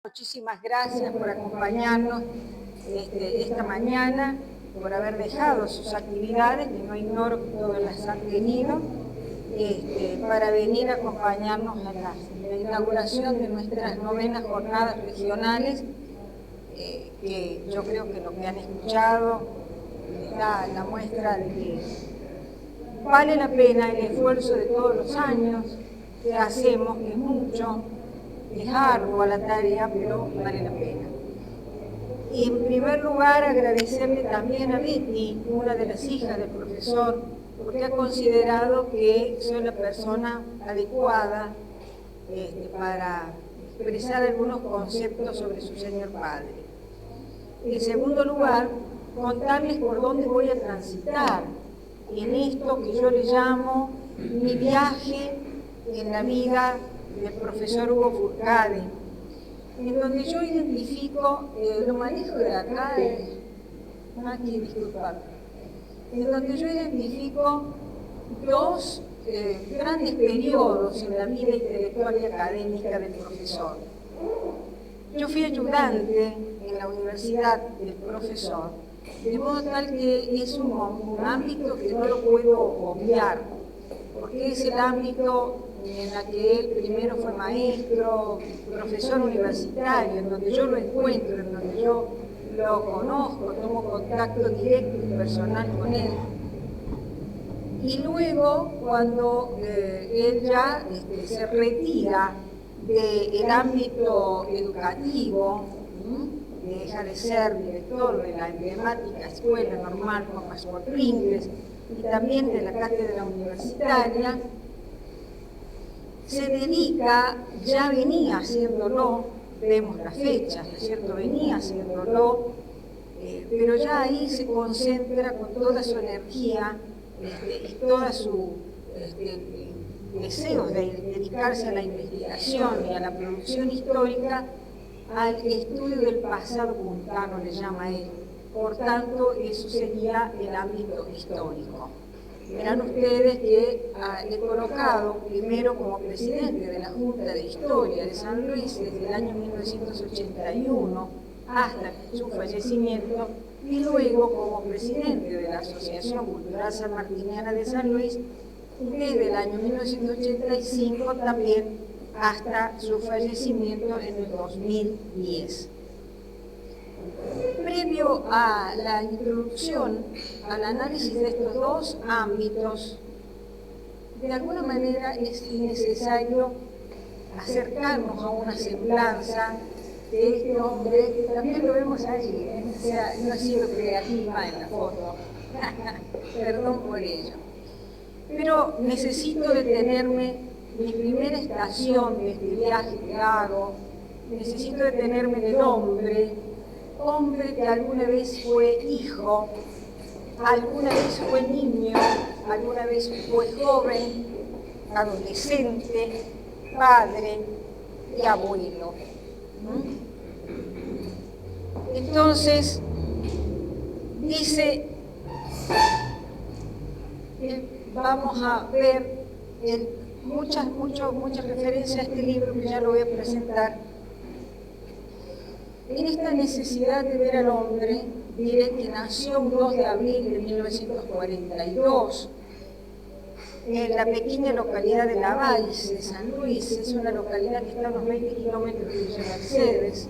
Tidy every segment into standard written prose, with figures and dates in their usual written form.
Muchísimas gracias por acompañarnos esta mañana, por haber dejado sus actividades, que no ignoro que todas las han tenido, para venir a acompañarnos en la inauguración de nuestras 9ª jornadas regionales, que yo creo que lo que han escuchado les da la muestra de que vale la pena el esfuerzo de todos los años que hacemos, que es mucho, es ardua la tarea, pero vale la pena. Y en primer lugar, agradecerle también a Betty, una de las hijas del profesor, porque ha considerado que soy la persona adecuada para expresar algunos conceptos sobre su señor padre. En segundo lugar, contarles por dónde voy a transitar en esto que yo le llamo mi viaje en la vida del profesor Hugo Furcade, en donde yo identifico, lo manejo de acá, aquí, disculpad, en donde yo identifico dos grandes periodos en la vida intelectual y académica del profesor. Yo fui ayudante en la universidad del profesor, de modo tal que es un ámbito que no lo puedo obviar, porque es el ámbito en la que él primero fue maestro, profesor universitario, en donde yo lo encuentro, en donde yo lo conozco, tomo contacto directo y personal con él. Y luego, cuando él ya se retira del ámbito educativo, deja de ser director de la emblemática Escuela Normal Juan Pascual Pringles y también de la cátedra universitaria, se dedica, ya venía haciéndolo, vemos las fechas, ¿no es cierto? Venía haciéndolo, pero ya ahí se concentra con toda su energía y toda su deseo de dedicarse a la investigación y a la producción histórica, al estudio del pasado puntano, le llama él. Por tanto, eso sería el ámbito histórico. Verán ustedes que he colocado primero como presidente de la Junta de Historia de San Luis desde el año 1981 hasta su fallecimiento, y luego como presidente de la Asociación Cultural Sanmartiniana de San Luis desde el año 1985 también hasta su fallecimiento en el 2010. Previo a la introducción al análisis de estos dos ámbitos, de alguna manera es necesario acercarnos a una semblanza de este hombre, que también lo vemos allí, o sea, no he sido creativa en la foto, perdón por ello. Pero necesito detenerme, mi primera estación de este viaje que hago, necesito detenerme en el hombre que alguna vez fue hijo, alguna vez fue niño, alguna vez fue joven, adolescente, padre y abuelo. Entonces, dice, vamos a ver muchas referencias a este libro que ya lo voy a presentar. En esta necesidad de ver al hombre, diré que nació un 2 de abril de 1942 en la pequeña localidad de La Valls, de San Luis. Es una localidad que está a unos 20 kilómetros de Villa Mercedes.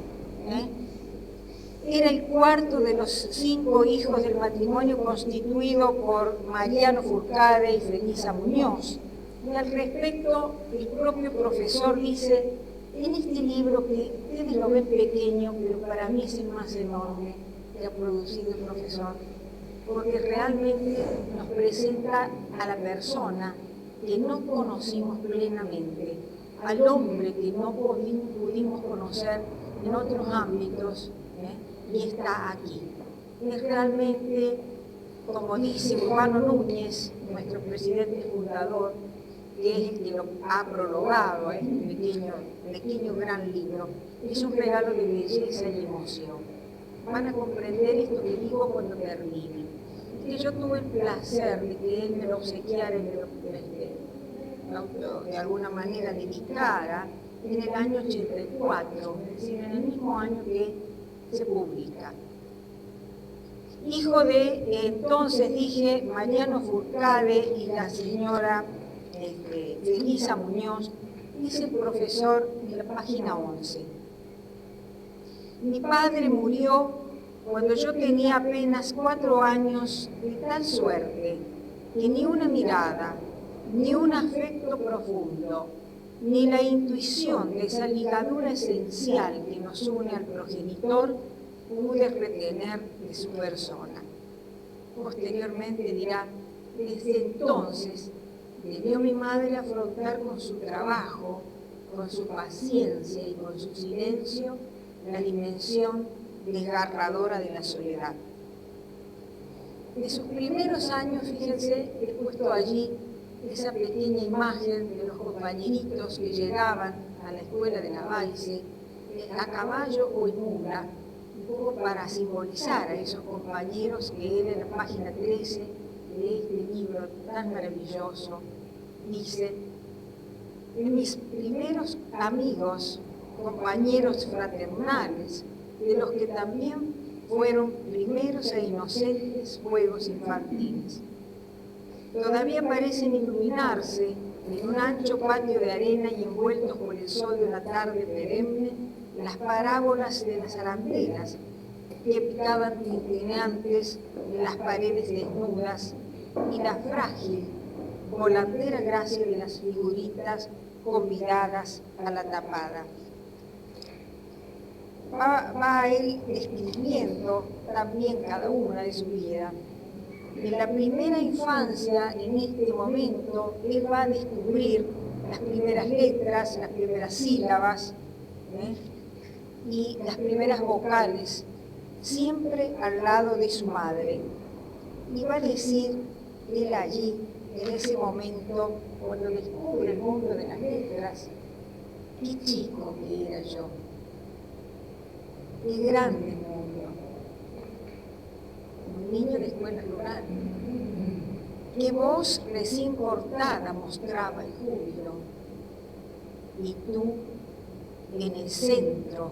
Era el cuarto de los 5 hijos del matrimonio constituido por Mariano Furcade y Felisa Muñoz. Y al respecto, el propio profesor dice: en este libro, que ustedes lo ven pequeño, pero para mí es el más enorme que ha producido el profesor, porque realmente nos presenta a la persona que no conocimos plenamente, al hombre que no pudimos conocer en otros ámbitos, y está aquí. Es realmente, como dice Urbano Núñez, nuestro presidente fundador, que es el que lo ha prologado a este pequeño gran libro, es un regalo de belleza y emoción. Van a comprender esto que digo cuando termine. Que yo tuve el placer de que él me lo obsequiara y me lo de alguna manera dedicara en el año 84, es decir, en el mismo año que se publica. Hijo de, entonces dije, Mariano Furcade y la señora Felisa Muñoz, dice el profesor en la página 11. Mi padre murió cuando yo tenía apenas 4 años, de tal suerte que ni una mirada, ni un afecto profundo, ni la intuición de esa ligadura esencial que nos une al progenitor pude retener de su persona. Posteriormente dirá, desde entonces debió mi madre afrontar con su trabajo, con su paciencia y con su silencio la dimensión desgarradora de la soledad. De sus primeros años, fíjense, he puesto allí esa pequeña imagen de los compañeritos que llegaban a la escuela de Lavalle a caballo o en mula, un poco para simbolizar a esos compañeros que él en la página 13 de este libro tan maravilloso dice: en mis primeros amigos, compañeros fraternales, de los que también fueron primeros e inocentes juegos infantiles. Todavía parecen iluminarse en un ancho patio de arena y envueltos por el sol de una tarde perenne las parábolas de las arandelas que picaban tintineantes en las paredes desnudas y la frágil, volandera gracia de las figuritas convidadas a la tapada. Va él describiendo también cada una de su vida. En la primera infancia, en este momento, él va a descubrir las primeras letras, las primeras sílabas y las primeras vocales, siempre al lado de su madre. Y va a decir él allí, en ese momento, cuando descubre el mundo de las letras, qué chico que era yo, qué grande mundo, un niño de escuela rural, qué voz recién cortada mostraba el júbilo, y tú en el centro,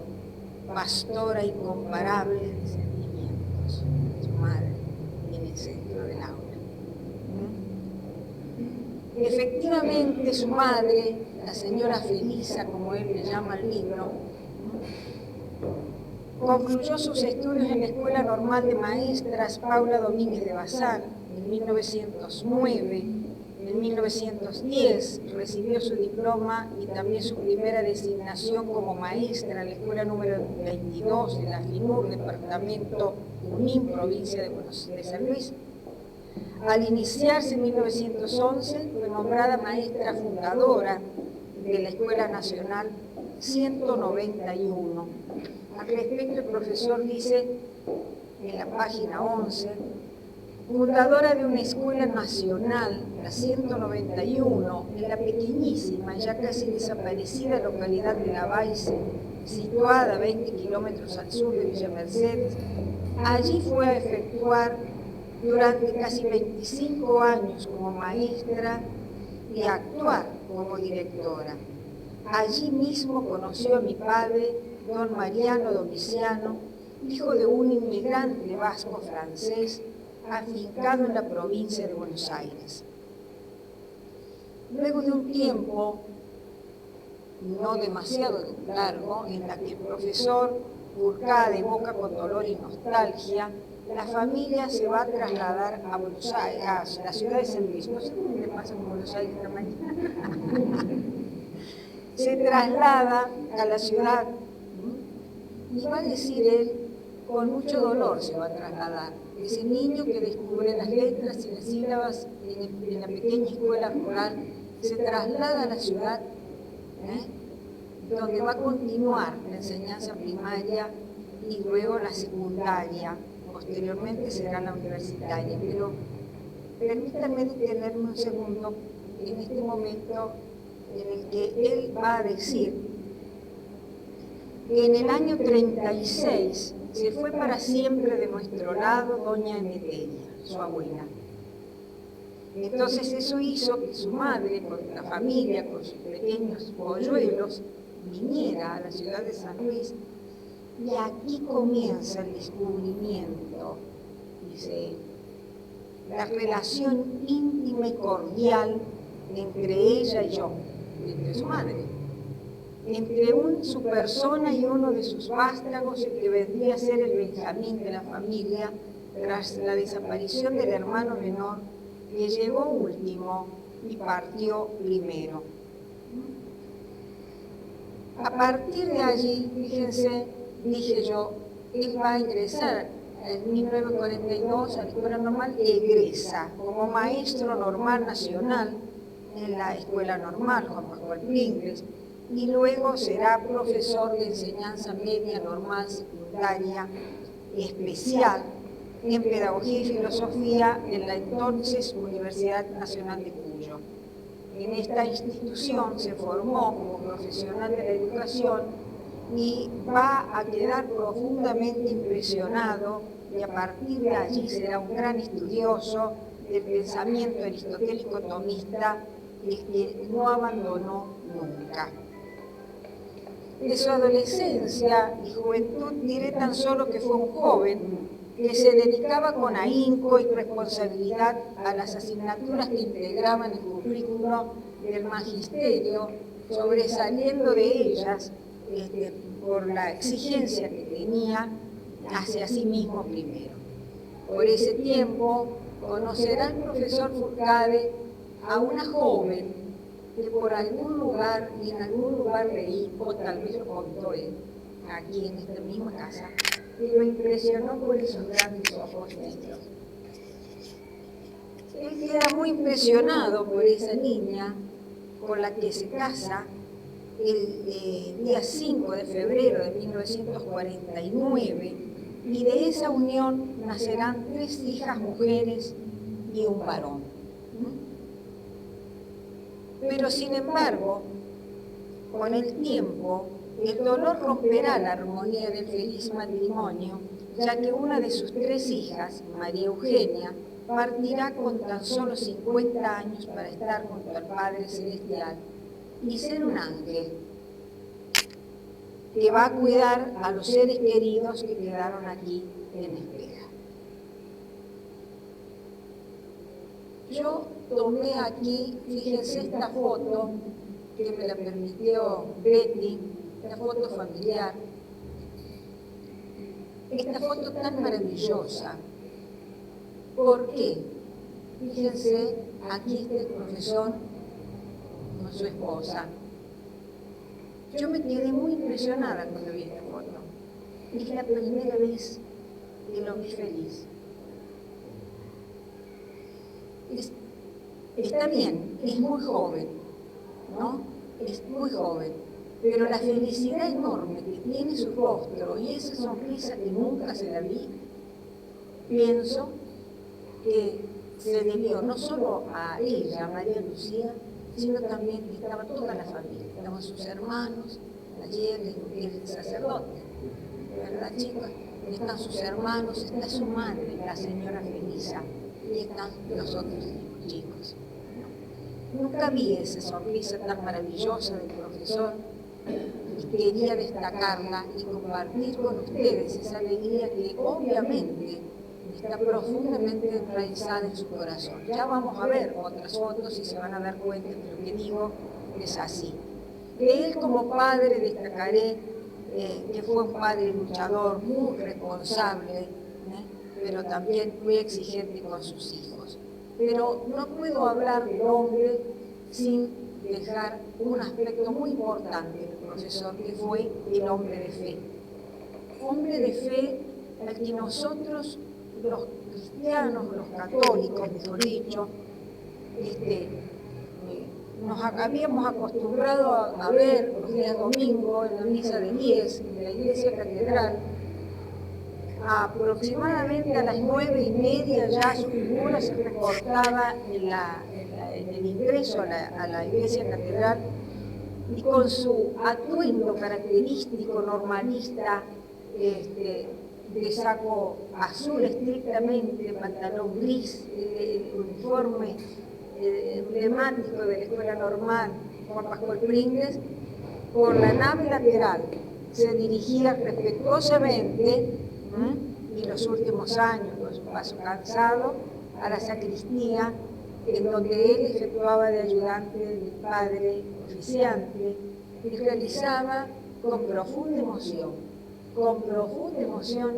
pastora incomparable de sentimientos, su madre en el centro del aula. Efectivamente, su madre, la señora Felisa, como él le llama al libro, concluyó sus estudios en la Escuela Normal de Maestras Paula Domínguez de Bazán en 1909. En 1910 recibió su diploma y también su primera designación como maestra en la escuela número 22 de la FINUR, departamento Junín, provincia de San Luis. Al iniciarse en 1911 fue nombrada maestra fundadora de la Escuela Nacional 191. Al respecto, el profesor dice en la página 11, fundadora de una escuela nacional, la 191, en la pequeñísima, ya casi desaparecida localidad de Lavalle, situada a 20 kilómetros al sur de Villa Mercedes. Allí fue a efectuar durante casi 25 años como maestra y a actuar como directora. Allí mismo conoció a mi padre, don Mariano Domiciano, hijo de un inmigrante vasco-francés, afincado en la provincia de Buenos Aires. Luego de un tiempo, no demasiado largo, en la que el profesor Furcade evoca con dolor y nostalgia, la familia se va a trasladar a Buenos Aires, a la ciudad de San Luis. No sé cómo le pasa con Buenos Aires esta mañana. Se traslada a la ciudad y va a decir él, con mucho dolor se va a trasladar. Ese niño que descubre las letras y las sílabas en la pequeña escuela rural, se traslada a la ciudad, donde va a continuar la enseñanza primaria y luego la secundaria. Posteriormente será la universitaria. Pero permítanme detenerme un segundo en este momento en el que él va a decir que en el año 36 se fue para siempre de nuestro lado doña Emeteria, su abuela. Entonces eso hizo que su madre, con la familia, con sus pequeños polluelos, viniera a la ciudad de San Luis, y aquí comienza el descubrimiento, dice él, la relación íntima y cordial entre ella y yo, entre su madre, entre su persona y uno de sus vástagos, el que vendría a ser el Benjamín de la familia, tras la desaparición del hermano menor, que llegó último y partió primero. A partir de allí, fíjense, dije yo, él va a ingresar en 1942 a la Escuela Normal, egresa como maestro normal nacional en la Escuela Normal, Juan Pascual Pringles, y luego será profesor de enseñanza media normal secundaria especial en Pedagogía y Filosofía en la entonces Universidad Nacional de Cuyo. En esta institución se formó como profesional de la educación y va a quedar profundamente impresionado, y a partir de allí será un gran estudioso del pensamiento aristotélico tomista, que no abandonó nunca. De su adolescencia y juventud diré tan solo que fue un joven que se dedicaba con ahínco y responsabilidad a las asignaturas que integraban el currículo del magisterio, sobresaliendo de ellas por la exigencia que tenía hacia sí mismo primero. Por ese tiempo conocerá el profesor Furcade a una joven que por algún lugar, y en algún lugar leí, o tal vez lo contó él, aquí en esta misma casa, que lo impresionó por esos grandes ojos negros. Él queda muy impresionado por esa niña con la que se casa el día 5 de febrero de 1949, y de esa unión nacerán 3 hijas mujeres y un varón. Pero sin embargo, con el tiempo, el dolor romperá la armonía del feliz matrimonio, ya que una de sus 3 hijas, María Eugenia, partirá con tan solo 50 años para estar junto al Padre Celestial y ser un ángel que va a cuidar a los seres queridos que quedaron aquí en espera. Yo tomé aquí, fíjense, esta foto que me la permitió Betty, esta foto familiar, esta foto tan maravillosa. ¿Por qué? Fíjense, aquí está el profesor con su esposa. Yo me quedé muy impresionada cuando vi esta foto. Es la primera vez que lo vi feliz. Está bien, es muy joven, ¿no? Es muy joven, pero la felicidad enorme que tiene su rostro y esa sonrisa que nunca se la vi, pienso que se debió no solo a ella, a María Lucía, sino también que estaba toda la familia, estaban sus hermanos, ayer el sacerdote, ¿verdad, chicos? Están sus hermanos, está su madre, la señora Felisa, y están los otros chicos. Nunca vi esa sonrisa tan maravillosa del profesor y quería destacarla y compartir con ustedes esa alegría que obviamente está profundamente enraizada en su corazón. Ya vamos a ver otras fotos y se van a dar cuenta que lo que digo es así. De él como padre destacaré que fue un padre luchador, muy responsable, pero también muy exigente con sus hijos. Pero no puedo hablar del hombre sin dejar un aspecto muy importante del profesor, que fue el hombre de fe. Hombre de fe al que nosotros, los cristianos, los católicos, mejor dicho, nos habíamos acostumbrado a ver los días domingos en la misa de 10 en la iglesia catedral. Aproximadamente a las 9:30 ya su figura se recortaba en el ingreso a la iglesia catedral, y con su atuendo característico normalista, de saco azul estrictamente, pantalón gris, el uniforme emblemático de la Escuela Normal Juan Pascual Pringles, por la nave lateral se dirigía respetuosamente, y los últimos años, con su paso cansado, a la sacristía, en donde él efectuaba de ayudante del padre oficiante y realizaba con profunda emoción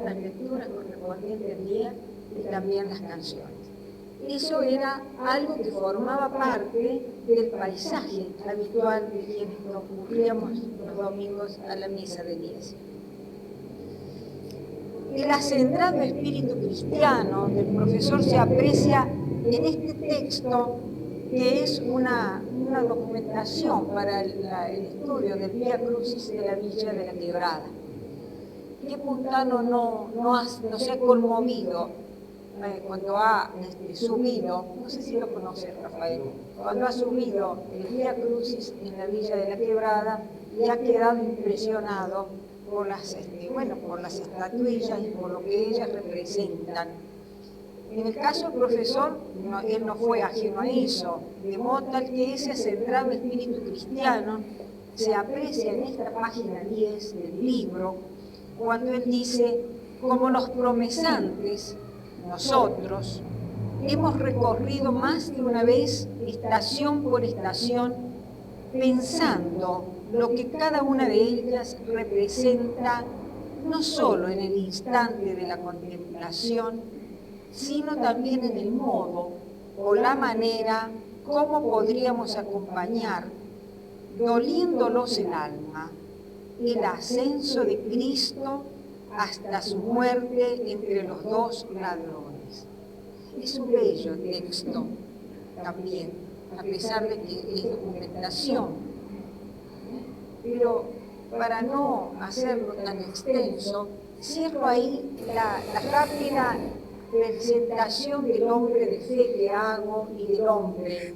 las lecturas correspondientes al día y también las canciones. Eso era algo que formaba parte del paisaje habitual de quienes concurríamos los domingos a la misa de 10. El acendrado espíritu cristiano del profesor se aprecia en este texto, que es una documentación para el estudio del Vía Crucis de la Villa de la Quebrada. ¿Qué puntano no se ha conmovido cuando ha subido, no sé si lo conoces, Rafael, cuando ha subido el Vía Crucis en la Villa de la Quebrada y ha quedado impresionado por las estatuillas y por lo que ellas representan? En el caso del profesor, él no fue ajeno a eso, de modo tal que ese acendrado espíritu cristiano se aprecia en esta página 10 del libro, cuando él dice: como los promesantes, nosotros hemos recorrido más de una vez, estación por estación, pensando lo que cada una de ellas representa, no solo en el instante de la contemplación, sino también en el modo o la manera como podríamos acompañar, doliéndolos el alma, el ascenso de Cristo hasta su muerte entre los dos ladrones. Es un bello texto también, a pesar de que es documentación. Pero para no hacerlo tan extenso, cierro ahí la rápida presentación del hombre de fe que hago y del hombre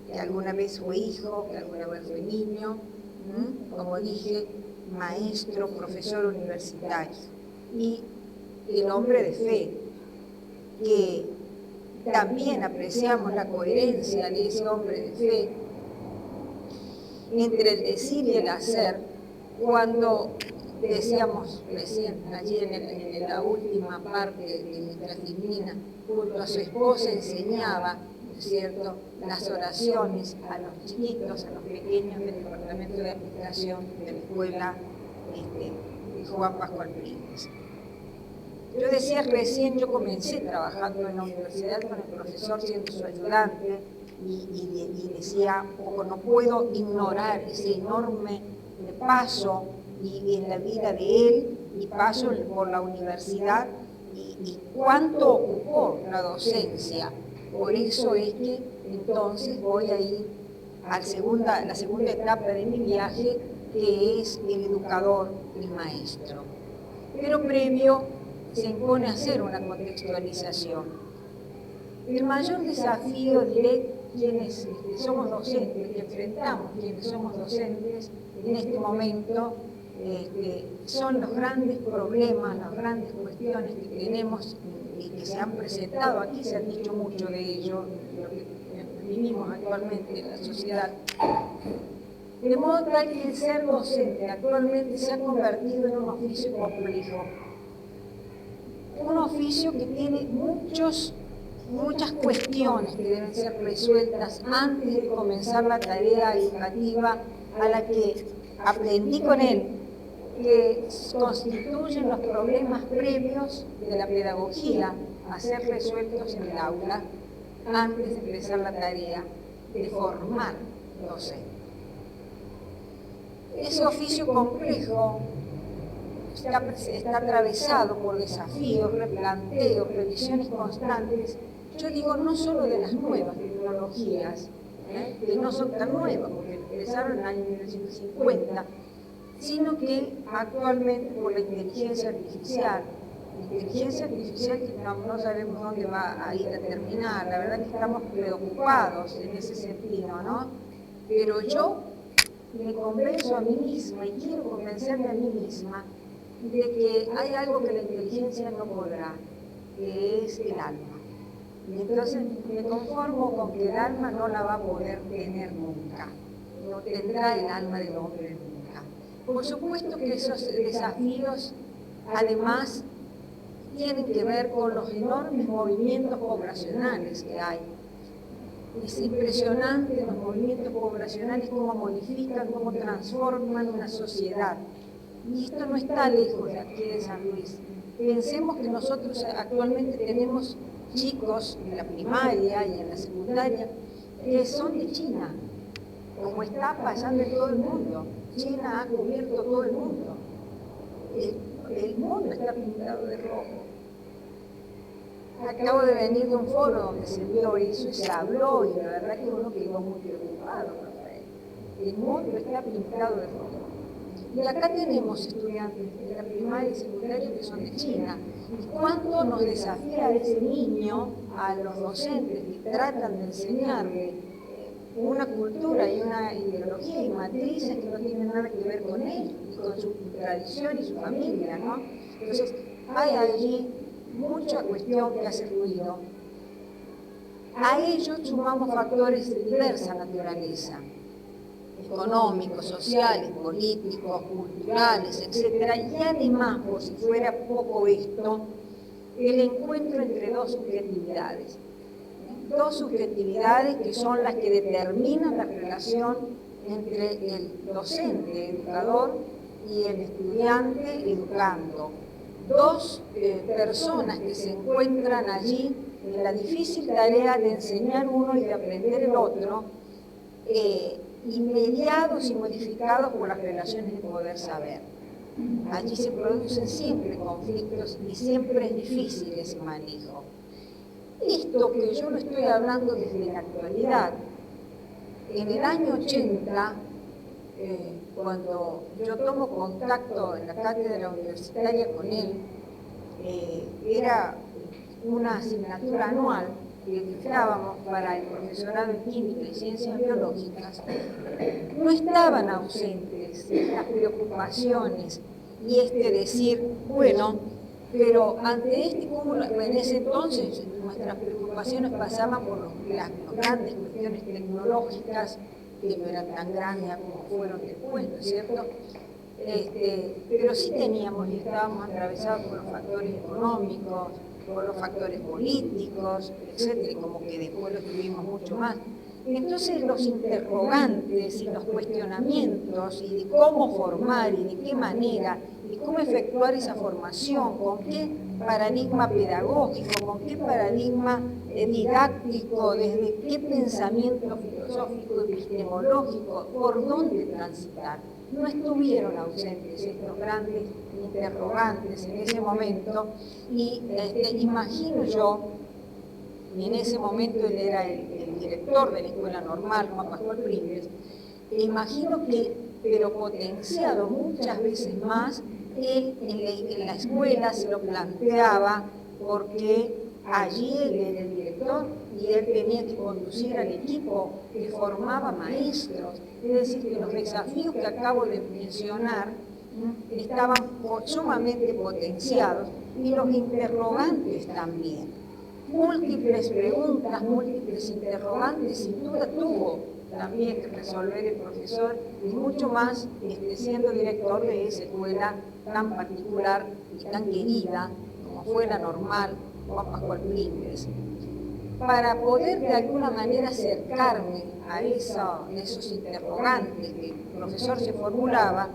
que alguna vez fue hijo, que alguna vez fue niño, como dije, maestro, profesor universitario, y el hombre de fe, que también apreciamos la coherencia de ese hombre de fe entre el decir y el hacer, cuando decíamos recién, allí en la última parte de nuestra divina, junto a su esposa enseñaba, ¿no es cierto?, las oraciones a los chiquitos, a los pequeños del departamento de aplicación de la escuela de Juan Pascual Pérez. Yo decía recién, yo comencé trabajando en la universidad con el profesor siendo su ayudante y decía, no puedo ignorar ese enorme paso y en la vida de él y paso por la universidad y cuánto ocupó la docencia. Por eso es que entonces voy a ir a la segunda etapa de mi viaje, que es el educador, el maestro. Pero previo se impone hacer una contextualización. El mayor desafío, diré, quienes somos docentes, que enfrentamos quienes somos docentes en este momento, son los grandes problemas, las grandes cuestiones que tenemos y que se han presentado. Aquí se ha dicho mucho de ello, lo que vivimos actualmente en la sociedad. De modo tal que el ser docente actualmente se ha convertido en un oficio complejo. Un oficio que tiene muchas cuestiones que deben ser resueltas antes de comenzar la tarea educativa a la que aprendí con él, que constituyen los problemas previos de la pedagogía a ser resueltos en el aula antes de empezar la tarea de formar docentes. Ese oficio complejo está atravesado por desafíos, replanteos, revisiones constantes, yo digo no solo de las nuevas tecnologías, que no son tan nuevas, porque empezaron en el año 1950, sino que actualmente por la inteligencia artificial que no sabemos dónde va a ir a terminar. La verdad que estamos preocupados en ese sentido, ¿no? Pero yo me convenzo a mí misma y quiero convencerme a mí misma de que hay algo que la inteligencia no podrá, que es el alma. Y entonces me conformo con que el alma no la va a poder tener nunca, no tendrá el alma del hombre nunca. Por supuesto que esos desafíos, además, tienen que ver con los enormes movimientos poblacionales que hay. Es impresionante los movimientos poblacionales, cómo modifican, cómo transforman una sociedad. Y esto no está lejos de aquí de San Luis. Pensemos que nosotros actualmente tenemos chicos en la primaria y en la secundaria que son de China, como está pasando en todo el mundo. China ha cubierto todo el mundo. El mundo está pintado de rojo. Acabo de venir de un foro donde se vio eso y se habló, y la verdad que uno quedó muy preocupado, Rafael. El mundo está pintado de rojo. Y acá tenemos estudiantes de la primaria y secundaria que son de China. ¿Y cuánto nos desafía ese niño a los docentes que tratan de enseñarle una cultura y una ideología y matrices que no tienen nada que ver con él y con su tradición y su familia, ¿no? Entonces, hay allí mucha cuestión que hace ruido. A ellos sumamos factores de diversa naturaleza, económicos, sociales, políticos, culturales, etc. Y además, por si fuera poco esto, el encuentro entre dos subjetividades. Dos subjetividades que son las que determinan la relación entre el docente, educador, y el estudiante, educando. Dos personas que se encuentran allí en la difícil tarea de enseñar uno y de aprender el otro, y mediados y modificados por las relaciones de poder saber. Allí se producen siempre conflictos y siempre es difícil ese manejo. Esto que yo lo estoy hablando desde la actualidad, en el año 80, cuando yo tomo contacto en la cátedra universitaria con él, era una asignatura anual que dictábamos para el profesorado en química y ciencias biológicas. No estaban ausentes las preocupaciones y decir, bueno, pero ante este cúmulo, en ese entonces nuestras preocupaciones pasaban por las grandes cuestiones tecnológicas, que no eran tan grandes como fueron después, ¿no es cierto? Pero sí teníamos y estábamos atravesados por los factores económicos, por los factores políticos, etcétera, y como que después lo tuvimos mucho más. Entonces los interrogantes y los cuestionamientos y de cómo formar y de qué manera y cómo efectuar esa formación, con qué paradigma pedagógico, con qué paradigma didáctico, desde qué pensamiento filosófico, epistemológico, por dónde transitar. No estuvieron ausentes estos grandes interrogantes en ese momento y imagino yo, y en ese momento él era el director de la Escuela Normal, Juan Pascual Pringles, imagino que, pero potenciado muchas veces más, él en la escuela se lo planteaba porque allí él era el director y él tenía que conducir al equipo que formaba maestros. Es decir, que los desafíos que acabo de mencionar estaban sumamente potenciados y los interrogantes también. Múltiples preguntas, múltiples interrogantes, sin duda tuvo también que resolver el profesor y mucho más siendo director de esa escuela tan particular y tan querida como fue la Normal Juan Pascual Pringles. Para poder de alguna manera acercarme a esos interrogantes que el profesor se formulaba,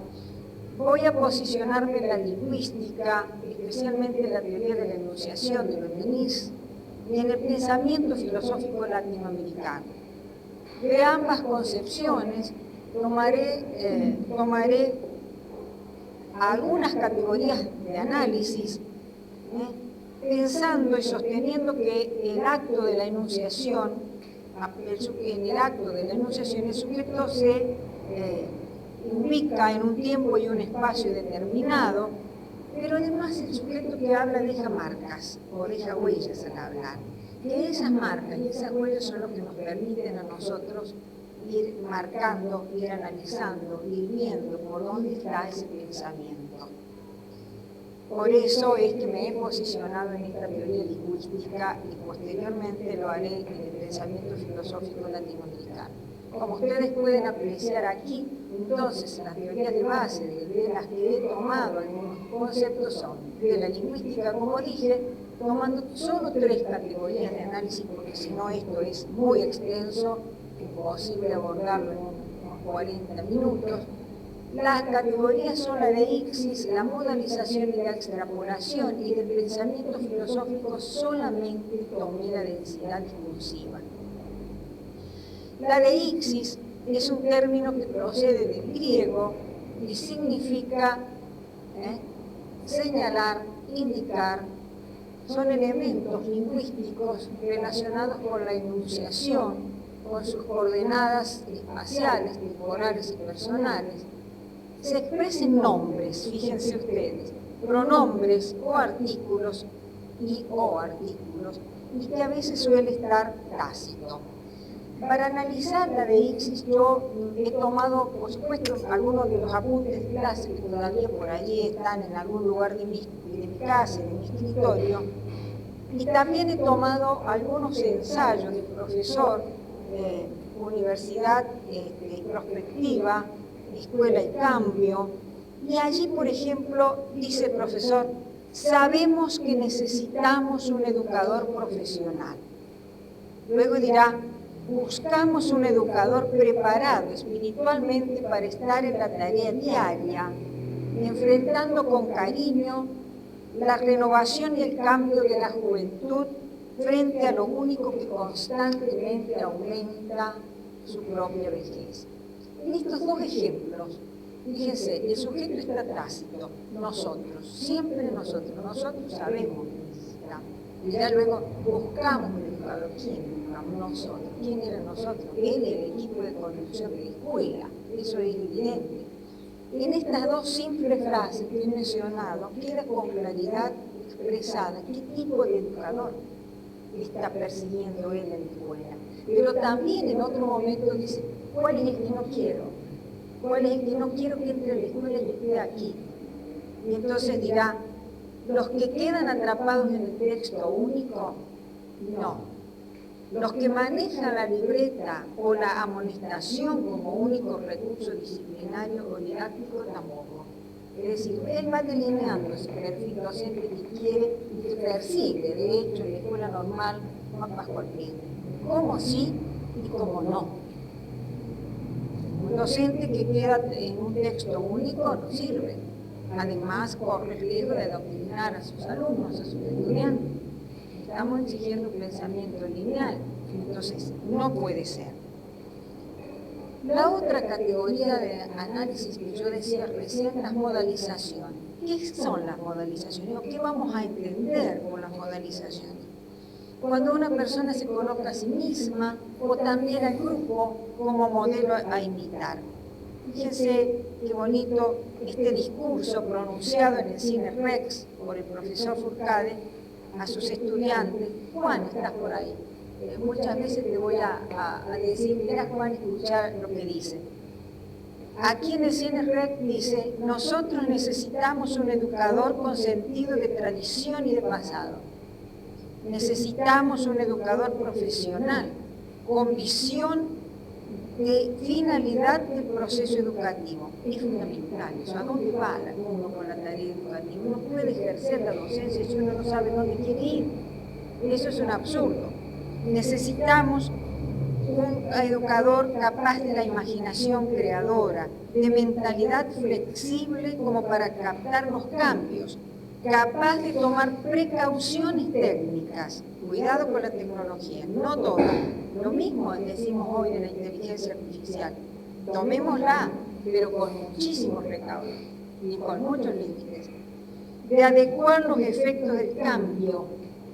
voy a posicionarme en la lingüística, especialmente en la teoría de la enunciación de Benveniste, y en el pensamiento filosófico latinoamericano. De ambas concepciones tomaré algunas categorías de análisis, pensando y sosteniendo que el acto de la enunciación, en el acto de la enunciación el sujeto se ubica en un tiempo y un espacio determinado, pero además el sujeto que habla deja marcas o deja huellas al hablar. Que esas marcas y esas huellas son lo que nos permiten a nosotros ir marcando, ir analizando, ir viendo por dónde está ese pensamiento. Por eso es que me he posicionado en esta teoría lingüística y posteriormente lo haré en el pensamiento filosófico latinoamericano. Como ustedes pueden apreciar aquí, entonces las teorías de base de las que he tomado algunos conceptos son de la lingüística, como dije, tomando solo 3 categorías de análisis, porque si no esto es muy extenso, imposible abordarlo en unos 40 minutos. Las categorías son la de Ixis, la modalización y la extrapolación, y del pensamiento filosófico solamente tomé la densidad discursiva. La de Ixis es un término que procede del griego y significa señalar, indicar. Son elementos lingüísticos relacionados con la enunciación, con sus coordenadas espaciales, temporales y personales. Se expresan nombres, fíjense ustedes, pronombres o artículos y que a veces suele estar tácito. Para analizar la de Ixis, yo he tomado, por supuesto, algunos de los apuntes de clase que todavía por allí están en algún lugar de mi casa, de mi escritorio, y también he tomado algunos ensayos del profesor de Universidad Prospectiva, Escuela y Cambio, y allí, por ejemplo, dice el profesor, sabemos que necesitamos un educador profesional. Luego dirá, buscamos un educador preparado espiritualmente para estar en la tarea diaria, enfrentando con cariño la renovación y el cambio de la juventud frente a lo único que constantemente aumenta su propia vejez. En estos 2 ejemplos, fíjense, el sujeto está tácito, nosotros, siempre nosotros sabemos que necesitamos. Y ya luego buscamos un educador. ¿Quién buscamos? Nosotros. ¿Quién era nosotros? Él, el equipo de conducción de la escuela, eso es evidente. En estas 2 simples frases que he mencionado, queda con claridad expresada qué tipo de educador está persiguiendo él en la escuela. Pero también en otro momento dice, ¿cuál es el que no quiero? ¿Cuál es el que no quiero que entre a la escuela y esté aquí? Y entonces dirá, los que quedan atrapados en el texto único, no. Los que manejan la libreta o la amonestación como único recurso disciplinario o didáctico, tampoco. Es decir, él va delineando ese perfil docente que quiere y que persigue, de hecho, en la escuela normal, Juan Pascual Pinto. Cómo sí y cómo no. Un docente que queda en un texto único no sirve. Además, corre el riesgo de adoctrinar a sus alumnos, a sus estudiantes. Estamos exigiendo pensamiento lineal, entonces no puede ser. La otra categoría de análisis que yo decía recién es la modalización. ¿Qué son las modalizaciones? ¿O qué vamos a entender por las modalizaciones? Cuando una persona se coloca a sí misma o también al grupo como modelo a imitar. Fíjense qué bonito este discurso pronunciado en el Cine Rex por el profesor Furcade a sus estudiantes. Juan, estás por ahí. Muchas veces te voy a decir, mira Juan, escuchar lo que dice. Aquí en el Cine Rex dice, nosotros necesitamos un educador con sentido de tradición y de pasado. Necesitamos un educador profesional con visión de finalidad del proceso educativo. Es fundamental eso. ¿A dónde va uno con la tarea educativa? Uno puede ejercer la docencia si uno no sabe dónde quiere ir. Eso es un absurdo. Necesitamos un educador capaz de la imaginación creadora, de mentalidad flexible como para captar los cambios, capaz de tomar precauciones técnicas. Cuidado con la tecnología, no toda. Lo mismo decimos hoy de la inteligencia artificial. Tomémosla, pero con muchísimos recaudos y con muchos límites. De adecuar los efectos del cambio.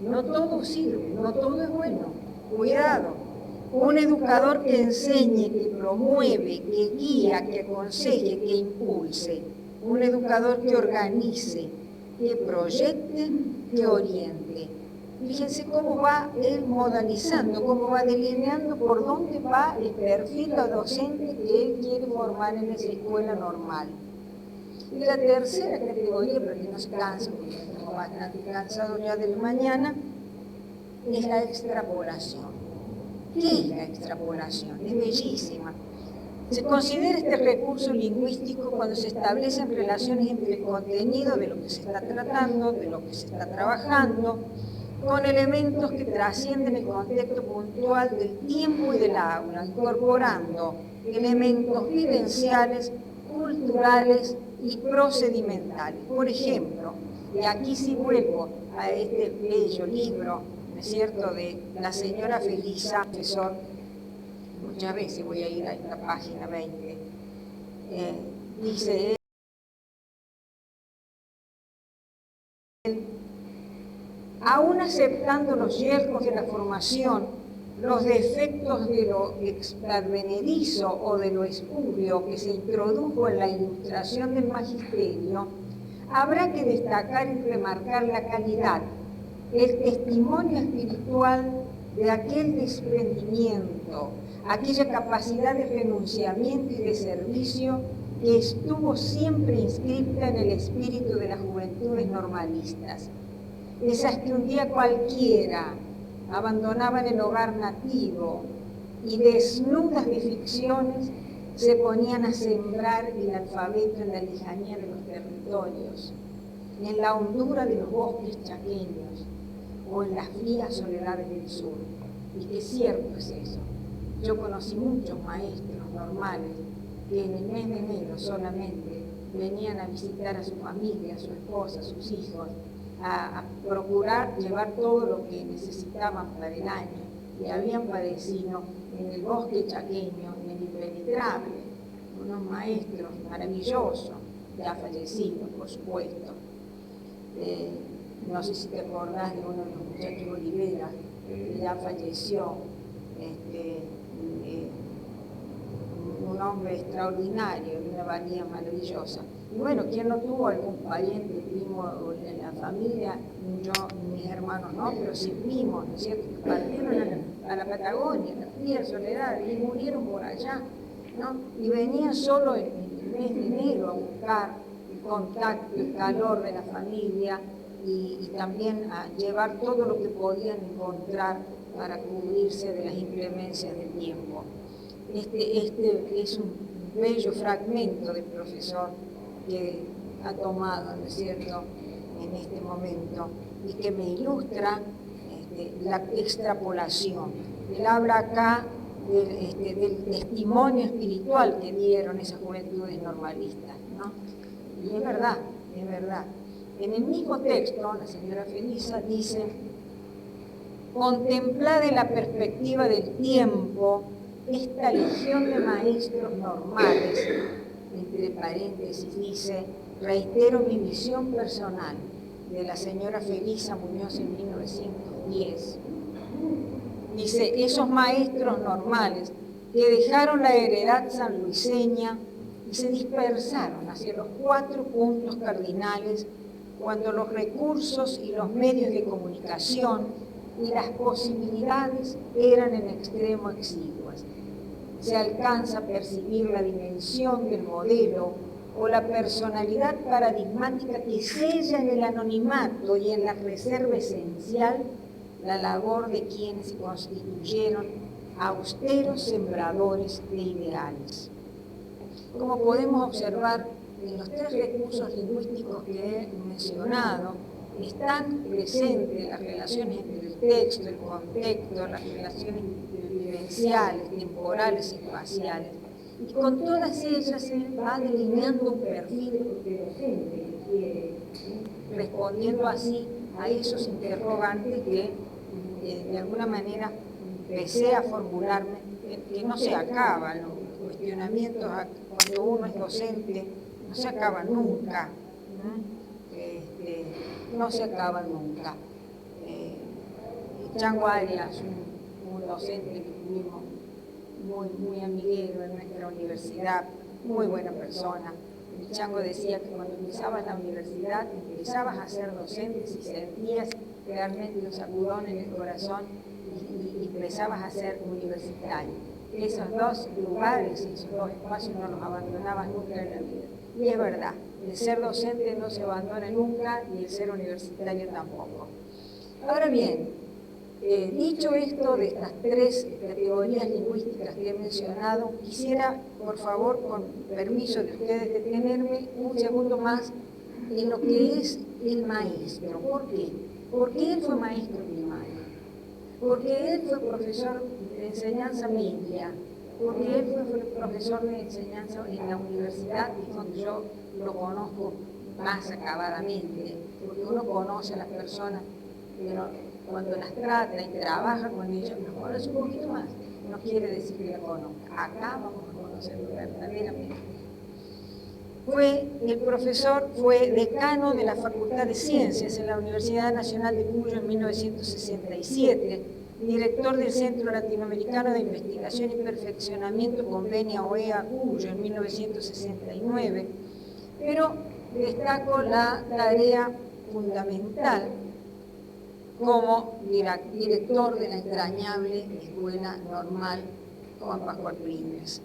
No todo sirve, no todo es bueno. Cuidado. Un educador que enseñe, que promueve, que guía, que aconseje, que impulse. Un educador que organice, que proyecte, que oriente. Fíjense cómo va él modalizando, cómo va delineando por dónde va el perfil docente que él quiere formar en esa escuela normal. Y la tercera categoría, para que no se cansen, porque estamos bastante cansados ya de la mañana, es la extrapolación. ¿Qué es la extrapolación? Es bellísima. Se considera este recurso lingüístico cuando se establecen relaciones entre el contenido de lo que se está tratando, de lo que se está trabajando, con elementos que trascienden el contexto puntual del tiempo y del aula, incorporando elementos vivenciales, culturales y procedimentales. Por ejemplo, y aquí sí vuelvo a este bello libro, ¿no es cierto?, de la señora Felisa, profesor. Muchas veces voy a ir a esta página 20. Dice él, aún aceptando los yerros de la formación, los defectos de lo advenedizo o de lo espurio que se introdujo en la ilustración del magisterio, habrá que destacar y remarcar la calidad, el testimonio espiritual de aquel desprendimiento, aquella capacidad de renunciamiento y de servicio que estuvo siempre inscripta en el espíritu de las juventudes normalistas. Esas que un día cualquiera abandonaban el hogar nativo y desnudas de ficciones se ponían a sembrar el alfabeto en la lejanía de los territorios, en la hondura de los bosques chaqueños o en las frías soledades del sur. Y que cierto es eso. Yo conocí muchos maestros normales que en el mes de enero solamente venían a visitar a su familia, a su esposa, a sus hijos, a procurar llevar todo lo que necesitaban para el año, y habían padecido en el bosque chaqueño, en el impenetrable, unos maestros maravillosos, ya fallecidos, por supuesto. No sé si te acordás de uno de los muchachos Olivera, que ya falleció, un hombre extraordinario, de una valía maravillosa. Y bueno, ¿quién no tuvo algún pariente, primo en la familia? Yo, mis hermanos no, pero sí primos, ¿no es cierto?, que partieron a la Patagonia, a la fría soledad, y murieron por allá, ¿no? Y venían solo en el mes de enero a buscar el contacto, el calor de la familia y también a llevar todo lo que podían encontrar para cubrirse de las inclemencias del tiempo. Este es un bello fragmento del profesor que ha tomado, ¿no es cierto?, en este momento, y que me ilustra la extrapolación. Él habla acá del testimonio espiritual que dieron esas juventudes normalistas, ¿no? Y es verdad, es verdad. En el mismo texto, la señora Felisa dice, contemplada en la perspectiva del tiempo, esta legión de maestros normales, entre paréntesis, dice, reitero mi visión personal de la señora Felisa Muñoz en 1910. Dice, esos maestros normales que dejaron la heredad sanluiseña y se dispersaron hacia los 4 puntos cardinales cuando los recursos y los medios de comunicación y las posibilidades eran en extremo exiguas. Se alcanza a percibir la dimensión del modelo o la personalidad paradigmática que sella en el anonimato y en la reserva esencial la labor de quienes se constituyeron austeros sembradores de ideales. Como podemos observar, en los 3 recursos lingüísticos que he mencionado, están presentes las relaciones entre el texto, el contexto, las relaciones vivenciales, temporales y espaciales. Y con todas ellas se va delineando un perfil de docente que quiere, respondiendo así a esos interrogantes que de alguna manera empecé a formularme, que no se acaban, los cuestionamientos cuando uno es docente no se acaban nunca, no se acaban nunca. Chango Arias, un docente que tuvimos muy amiguero en nuestra universidad, muy buena persona. El Chango decía que cuando empezabas la universidad, empezabas a ser docente si sentías realmente un sacudón en el corazón y empezabas a ser universitario. Esos 2 lugares, esos 2 espacios no los abandonabas nunca en la vida. Y es verdad, el ser docente no se abandona nunca y el ser universitario tampoco. Ahora bien, Dicho esto de estas tres categorías lingüísticas que he mencionado, quisiera, por favor, con permiso de ustedes, detenerme un segundo más en lo que es el maestro. ¿Por qué? Porque él fue maestro primario, porque él fue profesor de enseñanza media, porque él fue profesor de enseñanza en la universidad, que es donde yo lo conozco más acabadamente, porque uno conoce a las personas, pero cuando las trata y trabaja con ellas, los conoce un poquito más. No quiere decir que la conozca. Acá vamos a conocerlo verdaderamente. Fue decano de la Facultad de Ciencias en la Universidad Nacional de Cuyo en 1967, director del Centro Latinoamericano de Investigación y Perfeccionamiento Convenia OEA Cuyo en 1969, pero destaco la tarea fundamental como director de la entrañable Escuela Normal Juan Pascual Pringles,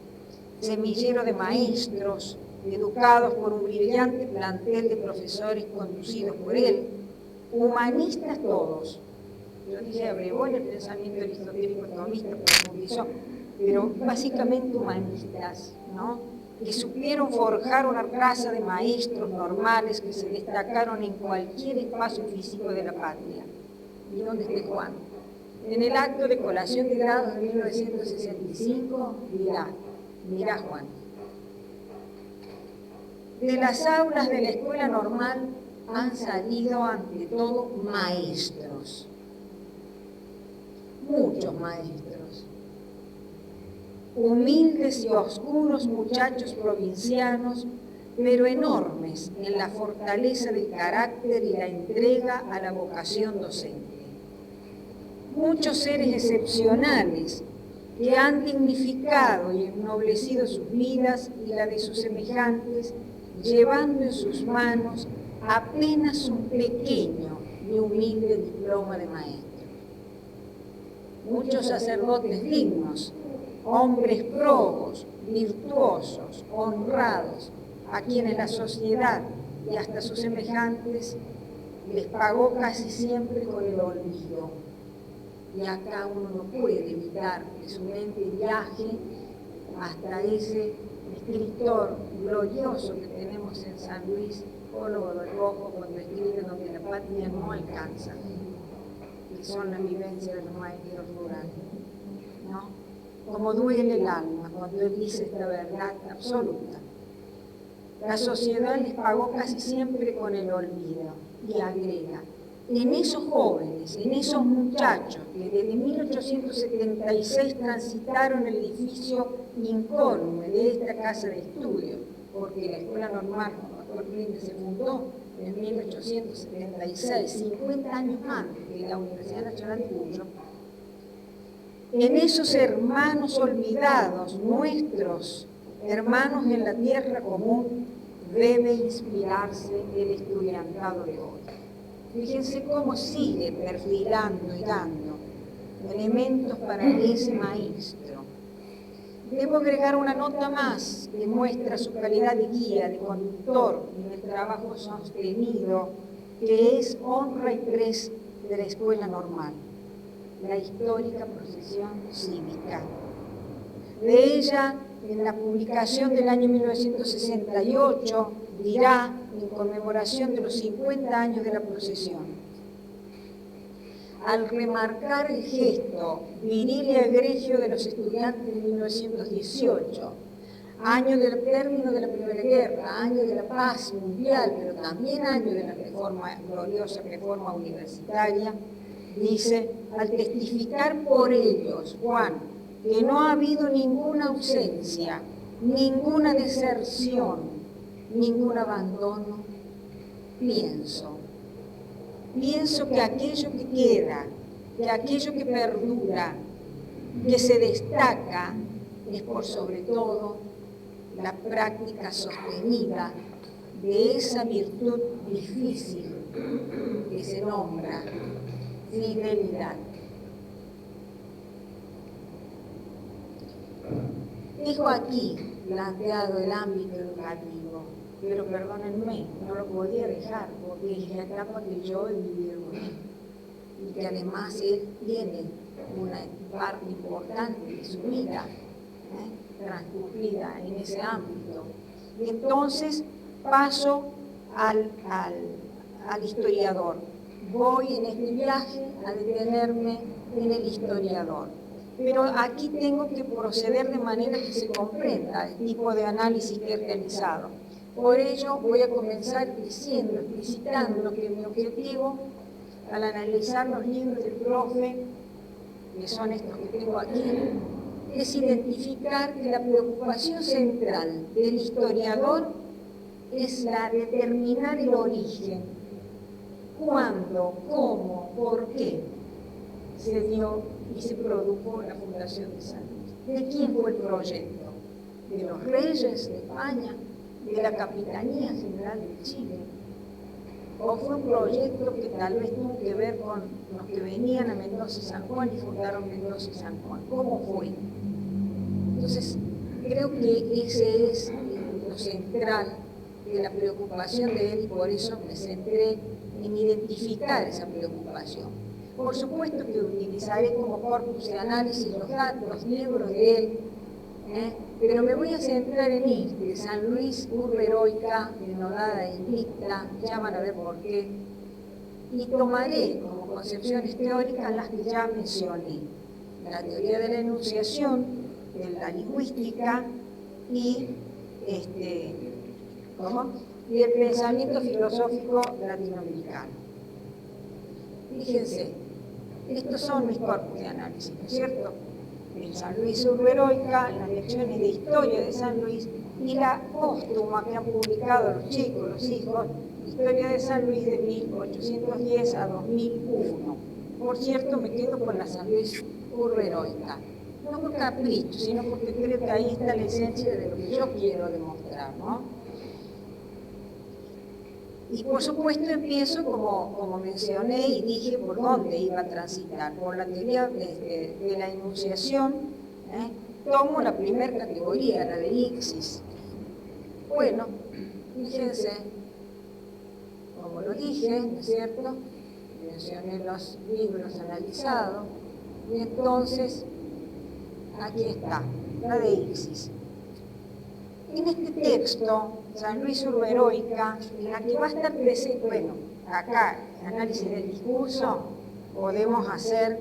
semillero de maestros educados por un brillante plantel de profesores conducidos por él, humanistas todos. Yo dije, abrevó en el pensamiento aristotélico tomista, profundizó, pero básicamente humanistas, ¿no? Que supieron forjar una raza de maestros normales que se destacaron en cualquier espacio físico de la patria. ¿Y dónde esté Juan? En el acto de colación de grados de 1965, mirá Juan. De las aulas de la escuela normal han salido ante todo maestros, muchos maestros, humildes y oscuros muchachos provincianos, pero enormes en la fortaleza del carácter y la entrega a la vocación docente. Muchos seres excepcionales que han dignificado y ennoblecido sus vidas y la de sus semejantes, llevando en sus manos apenas un pequeño y humilde diploma de maestro. Muchos sacerdotes dignos, hombres probos, virtuosos, honrados, a quienes la sociedad y hasta sus semejantes les pagó casi siempre con el olvido. Y acá uno no puede evitar que su mente viaje hasta ese escritor glorioso que tenemos en San Luis, Pólogo del Rojo, cuando escribe donde la patria no alcanza, que son las vivencias de los maestros rurales, ¿no? Como duele el alma cuando él dice esta verdad absoluta. La sociedad les pagó casi siempre con el olvido, y agrega, en esos jóvenes, en esos muchachos que desde 1876 transitaron el edificio incólume de esta casa de estudios, porque la Escuela Normal Juan Pascual Pringles se fundó en 1876, 50 años antes que la Universidad Nacional de Cuyo. En esos hermanos olvidados, nuestros hermanos en la tierra común, debe inspirarse el estudiantado de hoy. Fíjense cómo sigue perfilando y dando elementos para ese maestro. Debo agregar una nota más que muestra su calidad de guía, de conductor en el trabajo sostenido, que es honra y pres de la Escuela Normal, la histórica procesión cívica. De ella, en la publicación del año 1968, dirá, en conmemoración de los 50 años de la procesión: al remarcar el gesto viril y egregio de los estudiantes de 1918, año del término de la Primera Guerra, año de la paz mundial, pero también año de la gloriosa reforma universitaria, dice, al testificar por ellos, Juan, que no ha habido ninguna ausencia, ninguna deserción, ningún abandono, pienso que aquello que queda, que aquello que perdura, que se destaca, es por sobre todo la práctica sostenida de esa virtud difícil que se nombra fidelidad. Dejo aquí planteado el ámbito educativo, pero perdónenme, no lo podía dejar porque es la etapa que yo he vivido con él. y que además él tiene una parte importante de su vida transcurrida en ese ámbito. Y entonces paso al historiador. Voy en este viaje a detenerme en el historiador. Pero aquí tengo que proceder de manera que se comprenda el tipo de análisis que he realizado. Por ello voy a comenzar diciendo, explicitando que mi objetivo al analizar los libros del profe, que son estos que tengo aquí, es identificar que la preocupación central del historiador es la de determinar el origen, cuándo, cómo, por qué se dio y se produjo la fundación de San Luis. ¿De quién fue el proyecto? ¿De los reyes de España? ¿De la Capitanía General de Chile? ¿O fue un proyecto que tal vez tuvo que ver con los que venían a Mendoza y San Juan y fundaron Mendoza y San Juan? ¿Cómo fue? Entonces, creo que ese es lo central de la preocupación de él y por eso me centré en identificar esa preocupación. Por supuesto que utilizaré como corpus de análisis los datos, los libros de él, pero me voy a centrar en este, San Luis, urbe heroica, denodada e invicta, ya van a ver por qué, y tomaré como concepciones teóricas las que ya mencioné, la teoría de la enunciación, de la lingüística y el pensamiento filosófico latinoamericano. Fíjense, estos son mis corpus de análisis, ¿no es cierto? El San Luis urbe heroica, las lecciones de historia de San Luis y la póstuma que han publicado los chicos, los hijos, Historia de San Luis de 1810 a 2001. Por cierto, me quedo con la San Luis urbe heroica. No por capricho, sino porque creo que ahí está la esencia de lo que yo quiero demostrar, ¿no? Y por supuesto empiezo, como mencioné y dije, por dónde iba a transitar, por la teoría de la enunciación, tomo la primera categoría, la de Ixis. Bueno, fíjense, como lo dije, ¿no es cierto? Mencioné los libros analizados, y entonces, aquí está, la de Ixis. En este texto, San Luis urbe heroica, en la que va a estar presente, bueno, acá, análisis del discurso, podemos hacer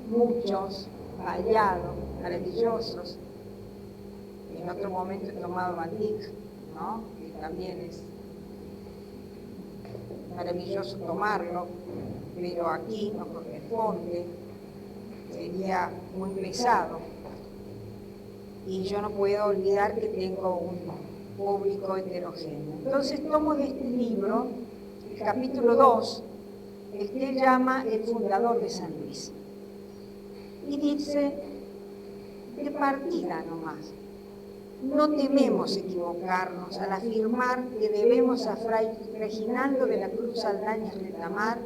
muchos, variados, maravillosos. En otro momento he tomado Van Dyck, ¿no? Que también es maravilloso tomarlo, pero aquí no corresponde, sería muy pesado. Y yo no puedo olvidar que tengo un público heterogéneo. Entonces tomo de este libro el capítulo 2, el que él llama El fundador de San Luis. Y dice, de partida nomás, no tememos equivocarnos al afirmar que debemos a Fray Reginaldo de la Cruz Saldaña Retamar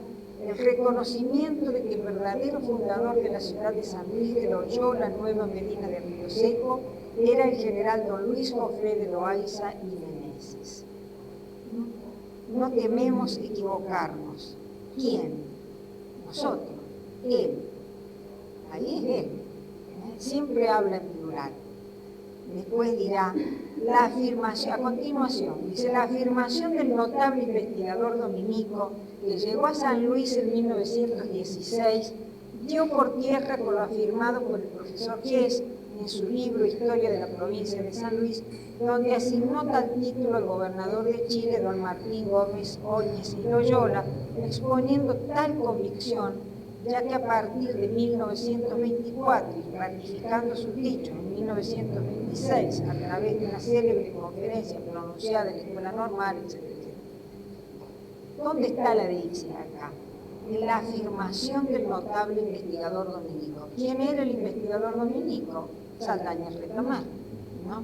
el reconocimiento de que el verdadero fundador de la ciudad de San Luis de Loyola, Nueva Medina de Río Seco, era el general don Luis Jofré de Loaiza y Meneses. No tememos equivocarnos. ¿Quién? Nosotros. Él. Ahí es él. Siempre habla en plural. Después dirá, la afirmación, a continuación, dice, la afirmación del notable investigador dominico que llegó a San Luis en 1916 dio por tierra con lo afirmado por el profesor Hess en su libro Historia de la provincia de San Luis, donde asignó tal título al gobernador de Chile, don Martín Gómez Óñez y Loyola, exponiendo tal convicción, ya que a partir de 1924, y ratificando su dicho en 1926, a través de una célebre conferencia pronunciada en la Escuela Normal, etc. ¿Dónde está la Ixis acá? En la afirmación del notable investigador dominico. ¿Quién era el investigador dominico? Saldaña Retamar, ¿no?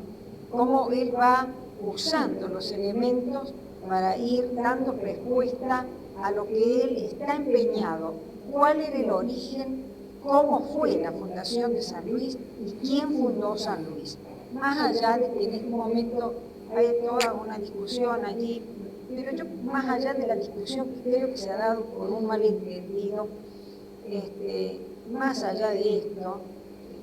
Cómo él va usando los elementos para ir dando respuesta a lo que él está empeñado. ¿Cuál era el origen? ¿Cómo fue la fundación de San Luis? ¿Y quién fundó San Luis? Más allá de que en este momento hay toda una discusión allí Pero yo, más allá de la discusión que creo que se ha dado por un malentendido, más allá de esto,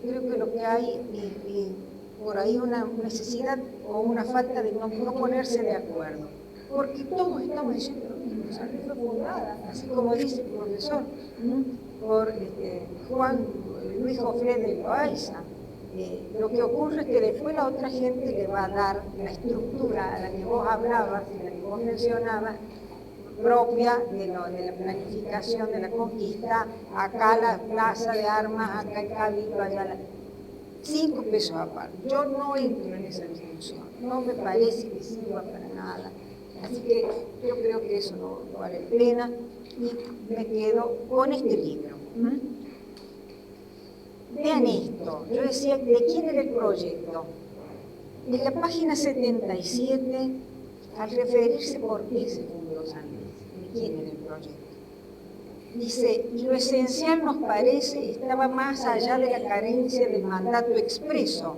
creo que lo que hay es por ahí una necesidad o una falta de no ponerse de acuerdo. Porque todos estamos diciendo lo mismo. San Luis fue fundada, así como dice el profesor, por Juan Luis Jofré de Loaiza. Lo que ocurre es que después la otra gente le va a dar la estructura a la que vos hablabas, a la que vos mencionabas, propia de la planificación de la conquista, acá la plaza de armas, acá el cabildo, allá la... 5 pesos aparte. Yo no entro en esa discusión, no me parece que sirva para nada. Así que yo creo que eso no vale la pena y me quedo con este libro. Vean esto, yo decía, ¿de quién era el proyecto? En la página 77, al referirse por qué se fundó San Luis, ¿de quién era el proyecto? Dice, y lo esencial nos parece estaba más allá de la carencia del mandato expreso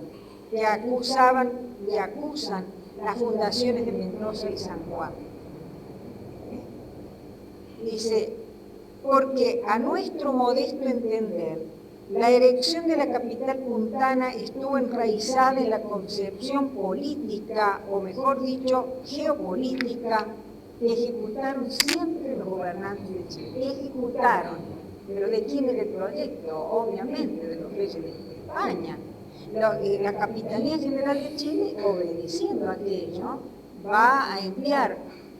que acusaban y acusan las fundaciones de Mendoza y San Juan. Dice, porque a nuestro modesto entender, la erección de la capital puntana estuvo enraizada en la concepción política, o mejor dicho, geopolítica, que ejecutaron siempre los gobernantes de Chile. Ejecutaron, pero ¿de quién era el proyecto? Obviamente de los reyes de España. La Capitanía General de Chile, obedeciendo a aquello, va a enviar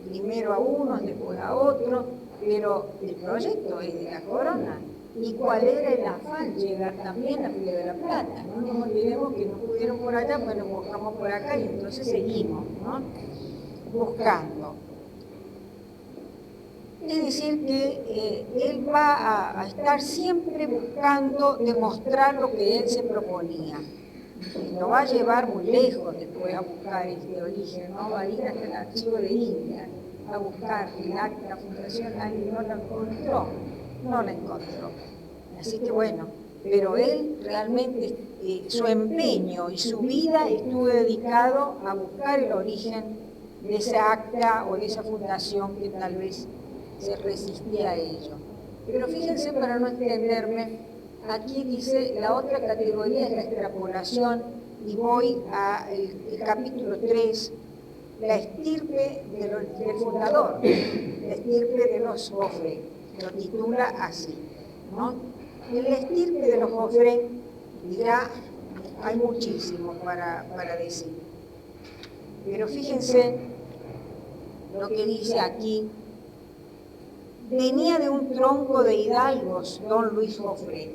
primero a unos, después a otros, pero el proyecto es de la corona. ¿Y cuál era el afán? Llegar también a Río de la Plata. No nos olvidemos que no pudieron por allá, bueno, buscamos por acá y entonces seguimos, ¿no? Buscando. Es decir, que él va a estar siempre buscando demostrar lo que él se proponía. Y lo va a llevar muy lejos después a buscar este origen, ¿no? Va a ir hasta el archivo de India a buscar el acta fundacional y no la encontró. Así que bueno, pero él realmente, su empeño y su vida estuvo dedicado a buscar el origen de esa acta o de esa fundación que tal vez se resistía a ello. Pero fíjense, para no extenderme, aquí dice la otra categoría es la extrapolación y voy al capítulo 3, la estirpe del fundador, la estirpe de los Jofré, lo titula así, ¿no? En la estirpe de los Jofré, dirá, hay muchísimo para decir, pero fíjense lo que dice aquí. Venía de un tronco de hidalgos, don Luis Jofré.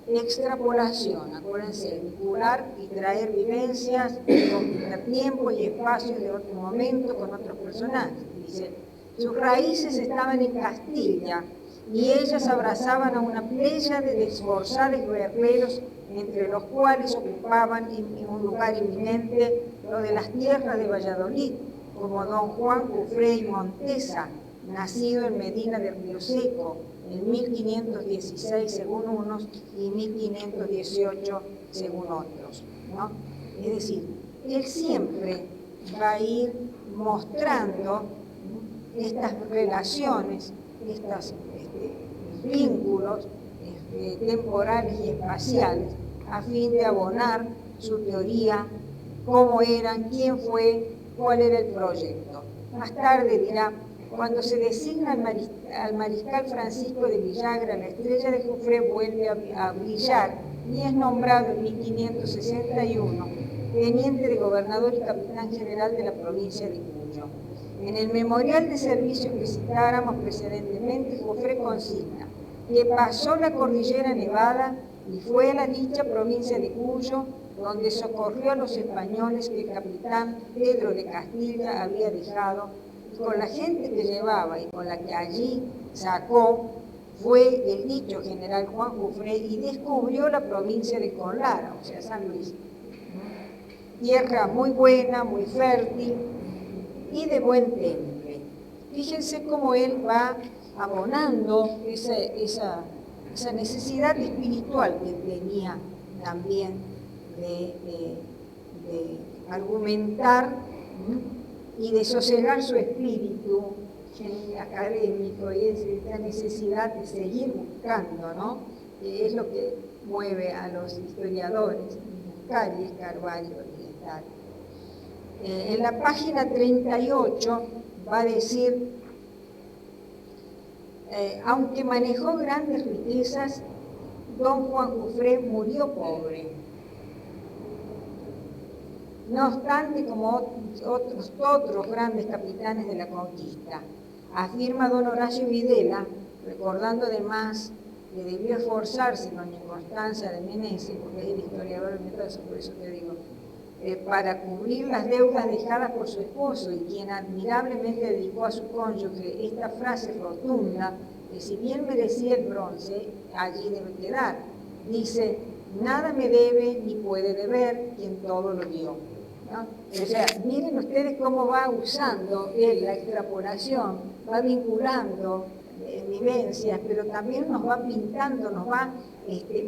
Extrapolación, acuérdense, vincular y traer vivencias, combinar tiempos y espacios de otro momento con otros personajes. Dice, sus raíces estaban en Castilla y ellas abrazaban a una pléyade de esforzados guerreros, entre los cuales ocupaban en un lugar eminente lo de las tierras de Valladolid, como don Juan Jofré y Montesa, nacido en Medina del Río Seco en 1516 según unos y 1518 según otros, ¿no? Es decir, él siempre va a ir mostrando estas relaciones, estos vínculos temporales y espaciales a fin de abonar su teoría, cómo eran, quién fue, cuál era el proyecto. Más tarde dirá, cuando se designa al mariscal Francisco de Villagra, la estrella de Jofré vuelve a brillar y es nombrado en 1561 teniente de gobernador y capitán general de la provincia de Cuyo. En el memorial de servicios que citáramos precedentemente, Jofré consigna que pasó la cordillera Nevada y fue a la dicha provincia de Cuyo, donde socorrió a los españoles que el capitán Pedro de Castilla había dejado, y con la gente que llevaba y con la que allí sacó, fue el dicho general Juan Jofré y descubrió la provincia de Conlara, o sea, San Luis. Tierra muy buena, muy fértil y de buen temple. Fíjense cómo él va abonando esa necesidad espiritual que tenía también de argumentar y de sosegar su espíritu académico y esta necesidad de seguir buscando, ¿no? Que es lo que mueve a los historiadores, buscar y escarbar y orientar. En la página 38 va a decir, aunque manejó grandes riquezas, don Juan Jufré murió pobre. No obstante, como otros grandes capitanes de la conquista, afirma don Horacio Videla, recordando además que debió esforzarse doña Constanza de Meneses, porque es el historiador del Mendoza, por eso te digo, para cubrir las deudas dejadas por su esposo, y quien admirablemente dedicó a su cónyuge esta frase rotunda, que si bien merecía el bronce, allí debe quedar. Dice, nada me debe ni puede deber quien todo lo dio, ¿no? O sea, miren ustedes cómo va usando él la extrapolación, va vinculando vivencias, pero también nos va pintando, nos va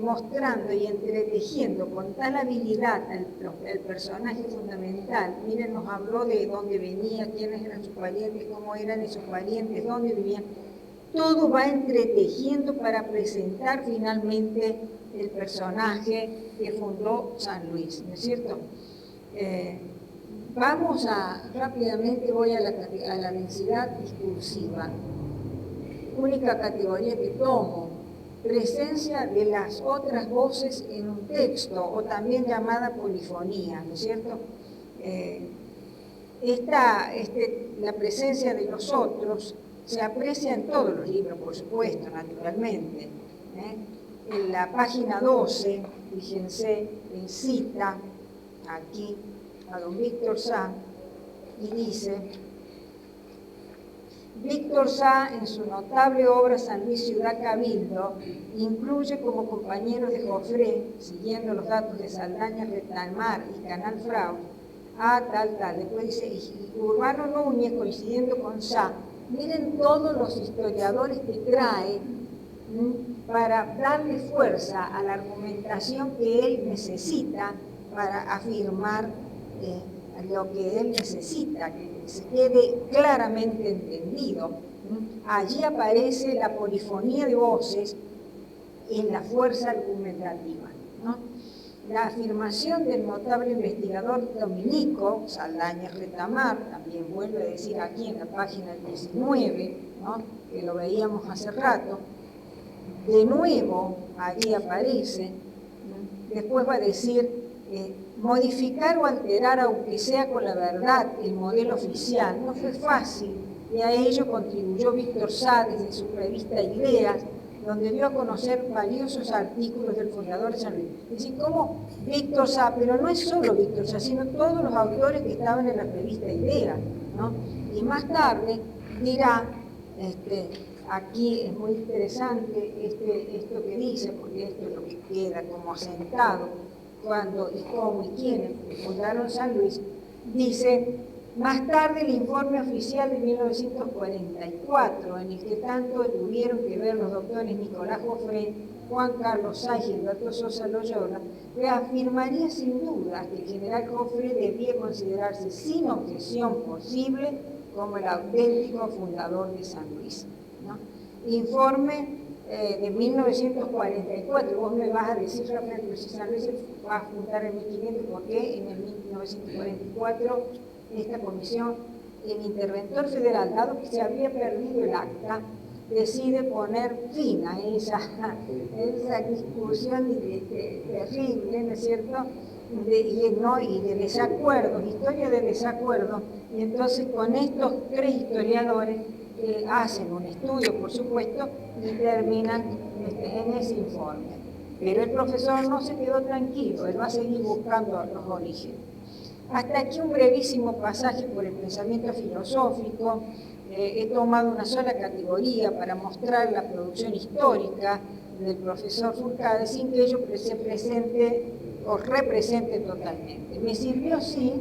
mostrando y entretejiendo con tal habilidad el personaje fundamental. Miren, nos habló de dónde venía, quiénes eran sus parientes, cómo eran esos parientes, dónde vivían. Todo va entretejiendo para presentar finalmente el personaje que fundó San Luis, ¿no es cierto? Rápidamente voy a la densidad discursiva. Única categoría que tomo, presencia de las otras voces en un texto, o también llamada polifonía, ¿no es cierto? La presencia de los otros se aprecia en todos los libros, por supuesto, naturalmente. En la página 12, fíjense, cita aquí a don Víctor Sá y dice: Víctor Sá, en su notable obra San Luis Ciudad Cabildo, incluye como compañeros de Jofré, siguiendo los datos de Saldaña, Retamar y Canal Frau, tal. Después dice, y Urbano Núñez, coincidiendo con Sá. Miren todos los historiadores que trae para darle fuerza a la argumentación que él necesita para afirmar lo que él necesita, que se quede claramente entendido. Allí aparece la polifonía de voces en la fuerza argumentativa, ¿no? La afirmación del notable investigador dominico Saldaña Retamar, también vuelve a decir aquí en la página 19, ¿no?, que lo veíamos hace rato, de nuevo allí aparece, ¿no? Después va a decir, modificar o alterar, aunque sea con la verdad, el modelo oficial no fue fácil, y a ello contribuyó Víctor Sá desde su revista Ideas, donde dio a conocer valiosos artículos del fundador de San Luis. Es decir, como Víctor Sá, pero no es solo Víctor Sá, sino todos los autores que estaban en la revista Ideas, ¿no? Y más tarde dirá, aquí es muy interesante esto que dice, porque esto es lo que queda como asentado, cuando y cómo y quiénes fundaron San Luis. Dice, más tarde el informe oficial de 1944, en el que tanto tuvieron que ver los doctores Nicolás Jofré, Juan Carlos Sá y Gilberto Sosa Loyola, reafirmaría sin duda que el general Jofré debía considerarse sin objeción posible como el auténtico fundador de San Luis, ¿no? Informe de 1944, vos me vas a decir, Rafael, pero si San Luis se va a fundar en 1500, ¿por qué en el 1944 esta comisión, el interventor federal, dado que se había perdido el acta, decide poner fin a esa discusión terrible, ¿no es cierto?, y de desacuerdos, historia de desacuerdos, y entonces con estos tres historiadores hacen un estudio, por supuesto, y terminan en ese informe. Pero el profesor no se quedó tranquilo, él va a seguir buscando los orígenes. Hasta aquí un brevísimo pasaje por el pensamiento filosófico. He tomado una sola categoría para mostrar la producción histórica del profesor Fourcade sin que ello se presente o represente totalmente. Me sirvió, sí,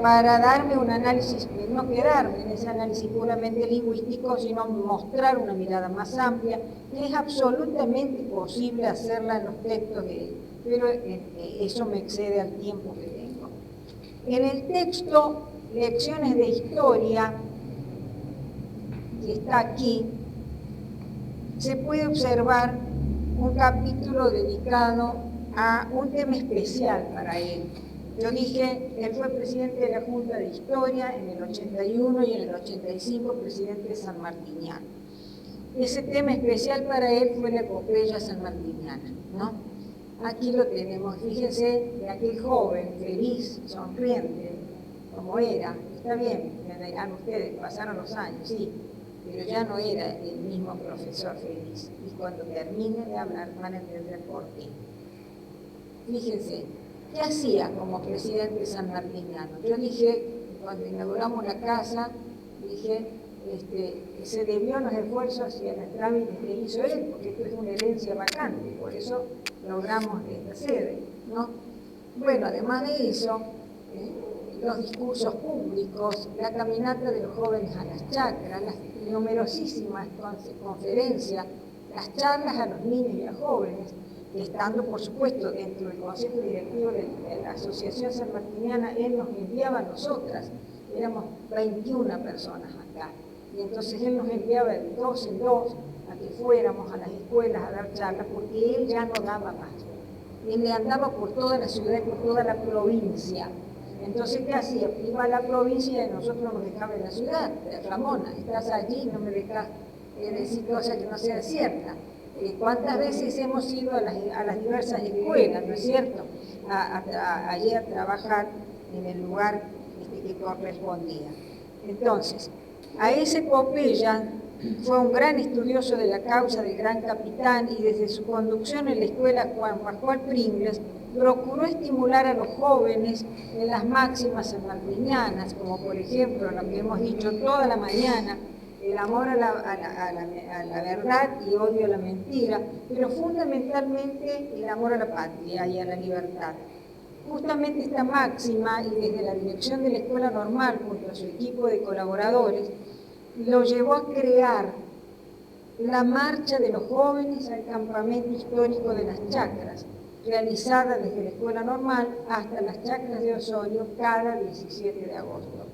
para darme un análisis, no quedarme en ese análisis puramente lingüístico, sino mostrar una mirada más amplia, que es absolutamente posible hacerla en los textos de él, pero eso me excede al tiempo que tengo. En el texto lecciones de historia, que está aquí, se puede observar un capítulo dedicado a un tema especial para él. Yo dije, él fue presidente de la Junta de Historia en el 81 y en el 85 presidente sanmartiniano. Ese tema especial para él fue la epopeya sanmartiniana, ¿no? Aquí lo tenemos, fíjense, de aquel joven, feliz, sonriente, como era. Está bien, me dirán ustedes, pasaron los años, sí, pero ya no era el mismo profesor feliz. Y cuando termine de hablar van a entender por qué. Fíjense, ¿qué hacía como presidente sanmartiniano? Yo dije, cuando inauguramos la casa, dije, se debió los esfuerzos y a los trámites que hizo él, porque esto es una herencia vacante, por eso logramos esta sede, ¿no? Bueno, además de eso, los discursos públicos, la caminata de los jóvenes a las chacras, las numerosísimas conferencias, las charlas a los niños y a los jóvenes, estando por supuesto dentro del consejo directivo de la Asociación Sanmartiniana, él nos enviaba a nosotras, éramos 21 personas acá, y entonces él nos enviaba de 2 en 2 a que fuéramos a las escuelas a dar charlas, porque él ya no daba más. Él le andaba por toda la ciudad y por toda la provincia. Entonces, ¿qué hacía? Iba a la provincia y nosotros nos dejaba en la ciudad. Ramona, estás allí, no me dejas decir cosas que no sean ciertas. ¿Cuántas veces hemos ido a las diversas escuelas, no es cierto? Allí a trabajar en el lugar que correspondía. Entonces, a ese Popella fue un gran estudioso de la causa del gran capitán y desde su conducción en la escuela Juan Pascual Pringles procuró estimular a los jóvenes en las máximas sanmartinianas, como por ejemplo lo que hemos dicho toda la mañana, el amor a la verdad y odio a la mentira, pero fundamentalmente el amor a la patria y a la libertad. Justamente esta máxima, y desde la dirección de la Escuela Normal, junto a su equipo de colaboradores, lo llevó a crear la marcha de los jóvenes al campamento histórico de las chacras, realizada desde la Escuela Normal hasta las chacras de Osorio cada 17 de agosto.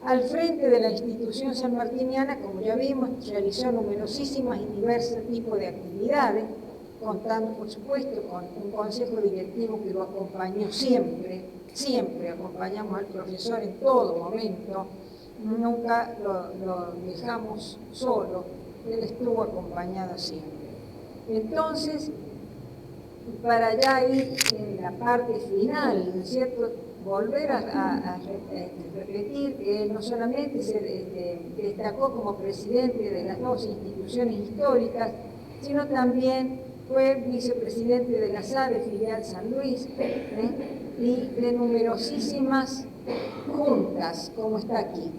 Al frente de la institución sanmartiniana, como ya vimos, realizó numerosísimas y diversos tipos de actividades, contando, por supuesto, con un consejo directivo que lo acompañó siempre, siempre acompañamos al profesor en todo momento, nunca lo dejamos solo, él estuvo acompañado siempre. Entonces, para ya ir en la parte final, ¿no es cierto?, volver a repetir que él no solamente se destacó como presidente de las dos instituciones históricas, sino también fue vicepresidente de la SADE, filial San Luis, y de numerosísimas juntas, como está aquí.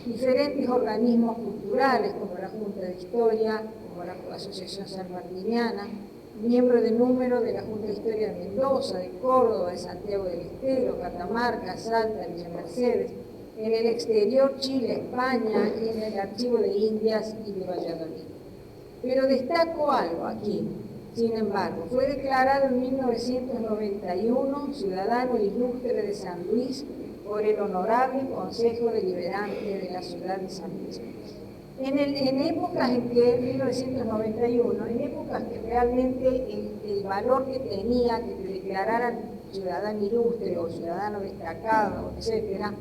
Diferentes organismos culturales, como la Junta de Historia, como la Asociación Sanmartiniana, miembro de número de la Junta de Historia de Mendoza, de Córdoba, de Santiago del Estero, Catamarca, Salta, Villa Mercedes, en el exterior, Chile, España, y en el Archivo de Indias y de Valladolid. Pero destaco algo aquí, sin embargo, fue declarado en 1991 ciudadano ilustre de San Luis por el Honorable Consejo Deliberante de la ciudad de San Luis. En épocas en que, 1991, en épocas que realmente el valor que tenía que te declararan ciudadano ilustre o ciudadano destacado, etcétera,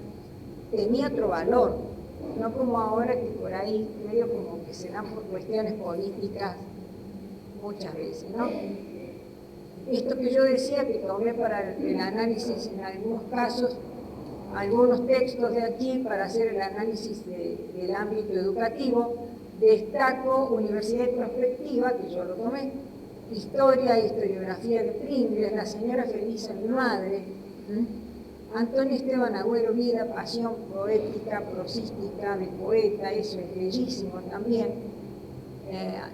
tenía otro valor, no como ahora que por ahí medio como que se dan por cuestiones políticas muchas veces, ¿no? Esto que yo decía que tomé para el análisis en algunos casos, algunos textos de aquí para hacer el análisis del ámbito educativo, destaco Universidad de Prospectiva, que yo lo tomé, Historia e Historiografía de Pringles, La señora feliz a mi madre, Antonio Esteban Agüero, Vida, Pasión poética, prosística, de poeta, eso es bellísimo también.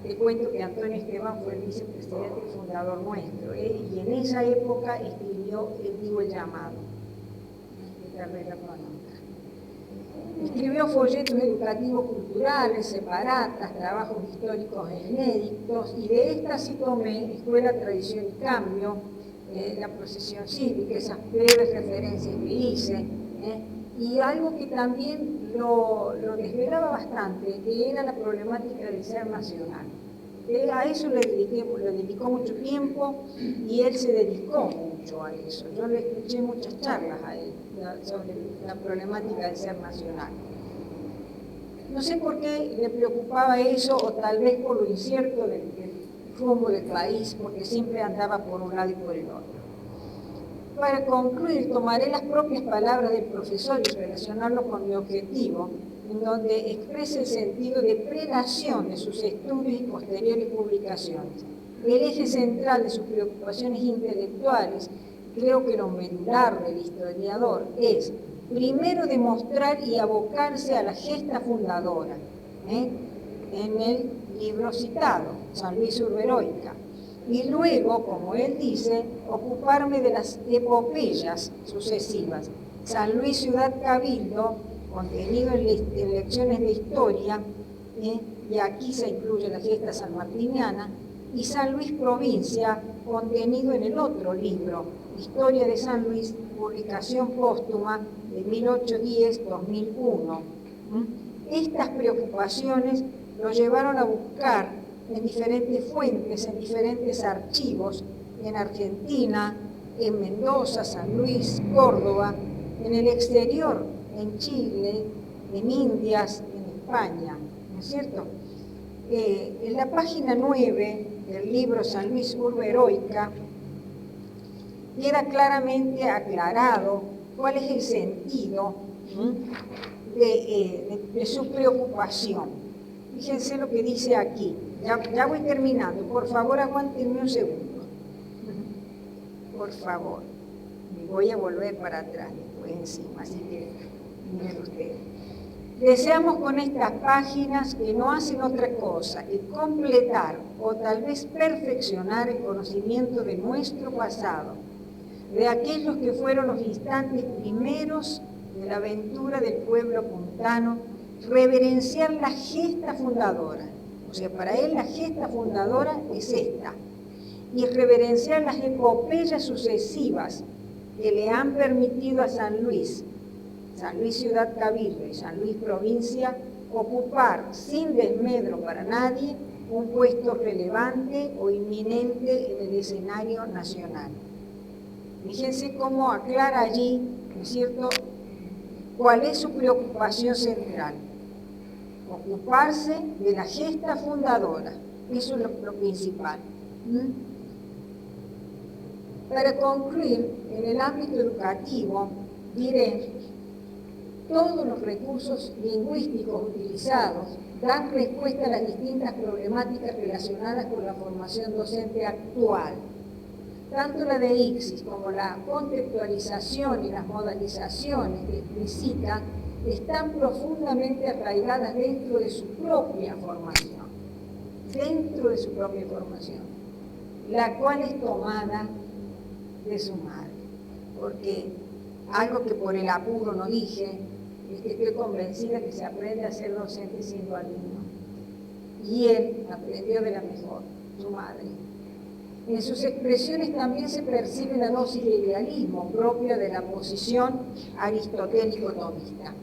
Te cuento que Antonio Esteban fue el vicepresidente y fundador nuestro, y en esa época escribió El Vivo el Llamado. Escribió folletos educativos culturales, separatas, trabajos históricos e inéditos, y de esta sí tomé Escuela, Tradición y Cambio, la procesión cívica, esas breves referencias que hice, Y algo que también lo desvelaba bastante, que era la problemática del ser nacional. A eso le dedicó mucho tiempo y él se dedicó mucho a eso. Yo le escuché muchas charlas a él sobre la problemática del ser nacional. No sé por qué le preocupaba eso, o tal vez por lo incierto del rumbo del país, porque siempre andaba por un lado y por el otro. Para concluir, tomaré las propias palabras del profesor y relacionarlo con mi objetivo, en donde expresa el sentido de prelación de sus estudios y posteriores publicaciones. El eje central de sus preocupaciones intelectuales, creo que lo medular del historiador, es primero demostrar y abocarse a la gesta fundadora, en el libro citado, San Luis Urbe Heroica, y luego, como él dice, ocuparme de las epopeyas sucesivas. San Luis Ciudad Cabildo, contenido en lecciones de historia, y aquí se incluye la gesta sanmartiniana, y San Luis Provincia, contenido en el otro libro, Historia de San Luis, publicación póstuma de 1810-2001. Estas preocupaciones lo llevaron a buscar en diferentes fuentes, en diferentes archivos, en Argentina, en Mendoza, San Luis, Córdoba, en el exterior, en Chile, en Indias, en España, ¿no es cierto? En la página 9 del libro San Luis Urbe Heroica queda claramente aclarado cuál es el sentido de su preocupación. Fíjense lo que dice aquí. Ya voy terminando. Por favor, aguántenme un segundo. Por favor. Me voy a volver para atrás después encima, así que miren ustedes. Deseamos con estas páginas que no hacen otra cosa que completar o tal vez perfeccionar el conocimiento de nuestro pasado, de aquellos que fueron los instantes primeros de la aventura del pueblo puntano, reverenciar la gesta fundadora. O sea, para él la gesta fundadora es esta. Y reverenciar las epopeyas sucesivas que le han permitido a San Luis Ciudad Cabildo y San Luis Provincia, ocupar sin desmedro para nadie un puesto relevante o inminente en el escenario nacional. Fíjense cómo aclara allí, ¿no es cierto?, cuál es su preocupación central. Ocuparse de la gesta fundadora, eso es lo principal. Para concluir, en el ámbito educativo, diré, todos los recursos lingüísticos utilizados dan respuesta a las distintas problemáticas relacionadas con la formación docente actual. Tanto la de Ixis como la contextualización y las modalizaciones que explicita están profundamente arraigadas dentro de su propia formación, la cual es tomada de su madre. Porque algo que por el apuro no dije, es que estoy convencida que se aprende a ser docente siendo alumno. Y él aprendió de la mejor, su madre. En sus expresiones también se percibe la dosis de idealismo propia de la posición aristotélico-tomista.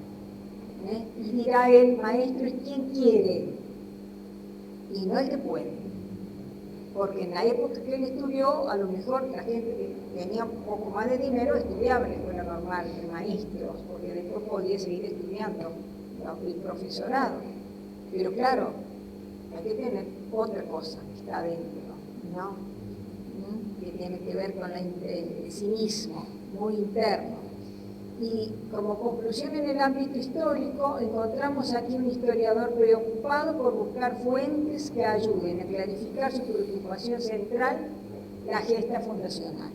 Y dirá él, maestro es quien quiere, y no el que puede. Porque en la época que él estudió, a lo mejor la gente que tenía un poco más de dinero estudiaba en la escuela normal de maestros, porque después podía seguir estudiando el profesorado. Pero claro, hay que tener otra cosa que está dentro, ¿no? Que tiene que ver con el cinismo muy interno. Y como conclusión en el ámbito histórico, encontramos aquí un historiador preocupado por buscar fuentes que ayuden a clarificar su preocupación central, la gesta fundacional.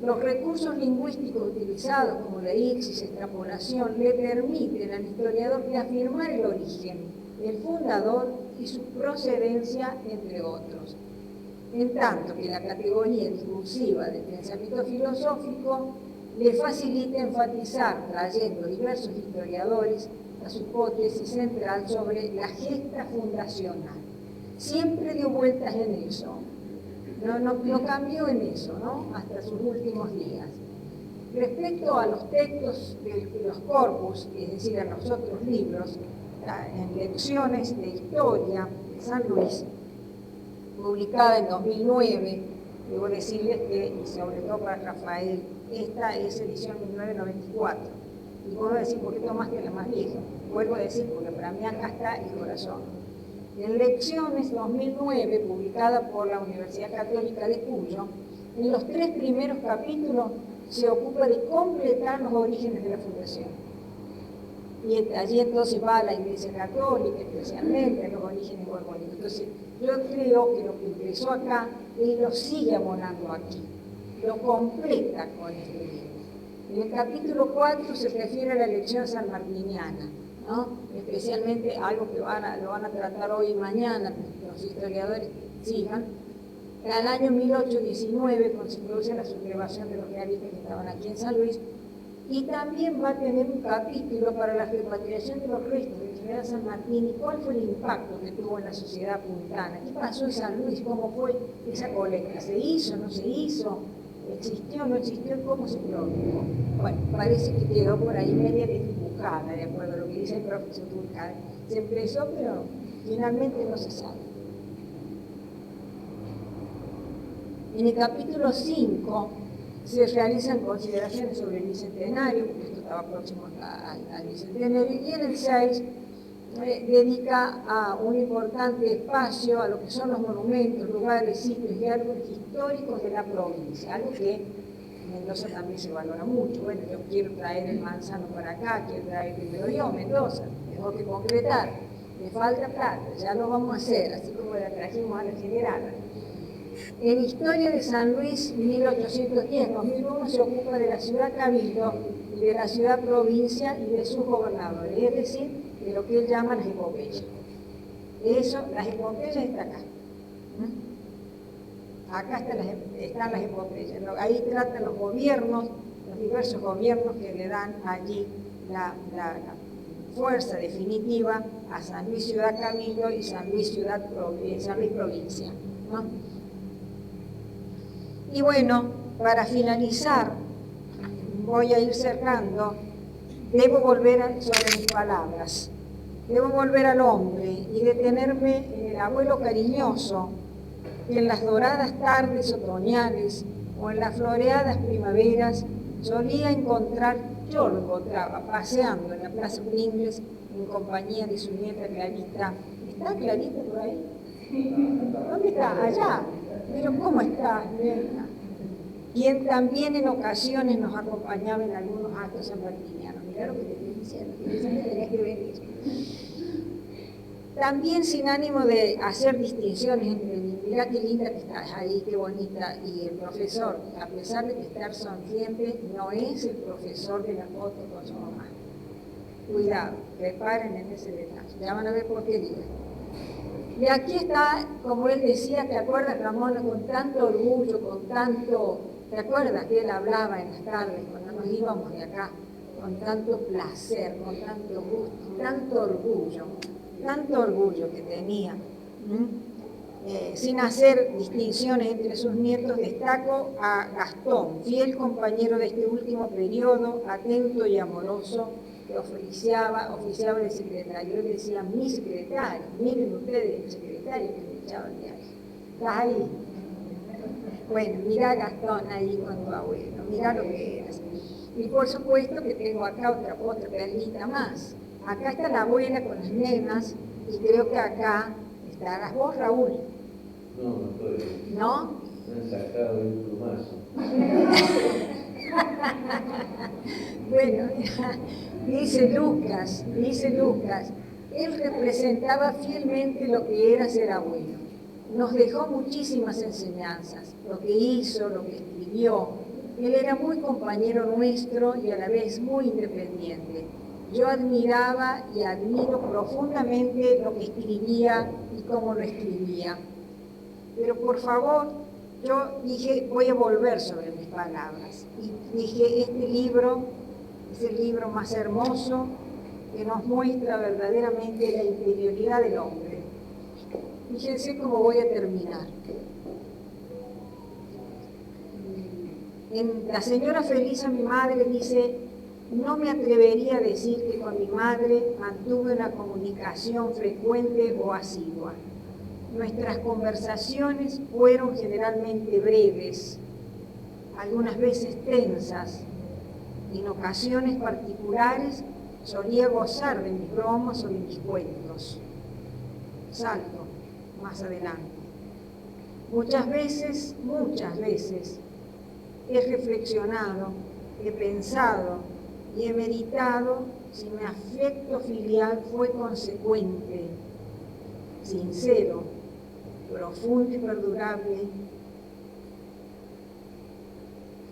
Los recursos lingüísticos utilizados, como la ixis, extrapolación, le permiten al historiador reafirmar el origen, el fundador y su procedencia, entre otros. En tanto que la categoría discursiva del pensamiento filosófico le facilita enfatizar, trayendo diversos historiadores, a su hipótesis central sobre la gesta fundacional. Siempre dio vueltas en eso, no cambió en eso, ¿no?, hasta sus últimos días. Respecto a los textos de los corpus, es decir, a los otros libros, en Lecciones de Historia de San Luis, publicada en 2009, debo decirles que, y sobre todo para Rafael, esta es edición 1994. Y puedo decir un poquito más que la más vieja. Vuelvo a decir, porque para mí acá está el corazón. En Lecciones 2009, publicada por la Universidad Católica de Cuyo, en los 3 primeros capítulos se ocupa de completar los orígenes de la fundación. Y allí entonces va la Iglesia Católica, especialmente los orígenes borbónicos. Entonces, yo creo que lo que empezó acá, él lo sigue abonando aquí, lo completa con este libro. En el capítulo 4 se refiere a la elección sanmartiniana, ¿no? Especialmente algo que lo van a tratar hoy y mañana, los historiadores que sigan. Al año 1819, cuando se produce la sublevación de los realistas que estaban aquí en San Luis, y también va a tener un capítulo para la repatriación de los restos del general San Martín y cuál fue el impacto que tuvo en la sociedad puntana. ¿Qué pasó en San Luis? ¿Cómo fue esa colecta? ¿Se hizo? ¿No se hizo? ¿Existió? ¿No existió? ¿Cómo se produjo? Bueno, parece que quedó por ahí media desdibujada, de acuerdo a lo que dice el profesor Turcade. Se empezó, pero finalmente no se sabe. En el capítulo 5 se realizan consideraciones sobre el Bicentenario, porque esto estaba próximo al Bicentenario, y en el 6 dedica a un importante espacio a lo que son los monumentos, lugares, sitios y árboles históricos de la provincia, algo que en Mendoza también se valora mucho. Bueno, yo quiero traer el manzano para acá, quiero traer el Medollón, Mendoza, tengo que concretar, me falta plata, ya lo vamos a hacer, así como la trajimos a la general. En Historia de San Luis, 1810-2001, se ocupa de la ciudad cabildo y de la ciudad provincia y de sus gobernadores, es decir, de lo que él llama las epopeyas. Eso, las epopeyas están acá. Acá están las epopeyas. Ahí tratan los gobiernos, los diversos gobiernos que le dan allí la fuerza definitiva a San Luis Ciudad Cabildo y San Luis Provincia, ¿no? Y bueno, para finalizar, voy a ir cerrando, debo volver sobre mis palabras, debo volver al hombre y detenerme en el abuelo cariñoso que en las doradas tardes otoñales o en las floreadas primaveras solía encontrar, yo lo encontraba paseando en la Plaza Pringles en compañía de su nieta Clarita. ¿Está Clarita por ahí? ¿Dónde está? Allá. Pero ¿cómo estás, nena? Quien también en ocasiones nos acompañaba en algunos actos sanmartinianos. Mirá lo que te estoy diciendo, que tenés que venir. También sin ánimo de hacer distinciones entre mirá qué linda que estás ahí, qué bonita, y el profesor, a pesar de que estar sonriente, no es el profesor de la foto con su mamá. Cuidado, reparen en ese detalle, ya van a ver por qué digo. Y aquí está, como él decía, ¿te acuerdas, Ramón? Con tanto orgullo, con tanto... ¿Te acuerdas que él hablaba en las tardes cuando nos íbamos de acá? Con tanto placer, con tanto gusto, tanto orgullo que tenía. Sin hacer distinciones entre sus nietos, destaco a Gastón, fiel compañero de este último periodo, atento y amoroso, que oficiaba de secretario. Él decía, mi secretario, miren ustedes el secretario que me echaba el viaje. ¿Estás ahí? Bueno, mirá a Gastón ahí con tu abuelo, mirá lo que eras. Y por supuesto que tengo acá otra perlita más. Acá está la abuela con las nenas, y creo que acá estarás vos, Raúl. No estoy. ¿No? Me han sacado de un plumazo. Bueno, dice Lucas, él representaba fielmente lo que era ser abuelo. Nos dejó muchísimas enseñanzas, lo que hizo, lo que escribió. Él era muy compañero nuestro y a la vez muy independiente. Yo admiraba y admiro profundamente lo que escribía y cómo lo escribía. Pero por favor, yo dije, voy a volver sobre mis palabras. Y dije, este libro es el libro más hermoso que nos muestra verdaderamente la interioridad del hombre. Fíjense cómo voy a terminar. La señora Felisa, mi madre, dice: no me atrevería a decir que con mi madre mantuve una comunicación frecuente o asidua. Nuestras conversaciones fueron generalmente breves, algunas veces tensas. En ocasiones particulares solía gozar de mis bromas o de mis cuentos. Salto más adelante. Muchas veces, he reflexionado, he pensado y he meditado si mi afecto filial fue consecuente, sincero, profundo y perdurable,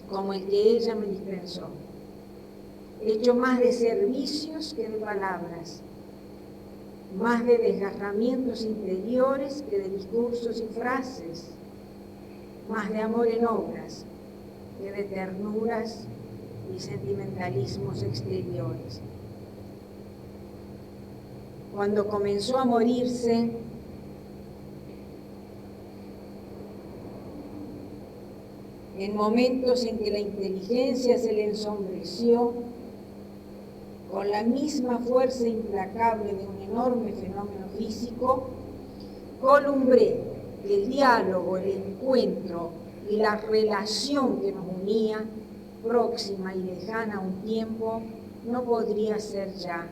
como el que ella me dispensó. He hecho más de servicios que de palabras, más de desgarramientos interiores que de discursos y frases, más de amor en obras que de ternuras y sentimentalismos exteriores. Cuando comenzó a morirse, en momentos en que la inteligencia se le ensombreció, con la misma fuerza implacable de un enorme fenómeno físico, columbré que el diálogo, el encuentro y la relación que nos unía, próxima y lejana a un tiempo, no podría ser ya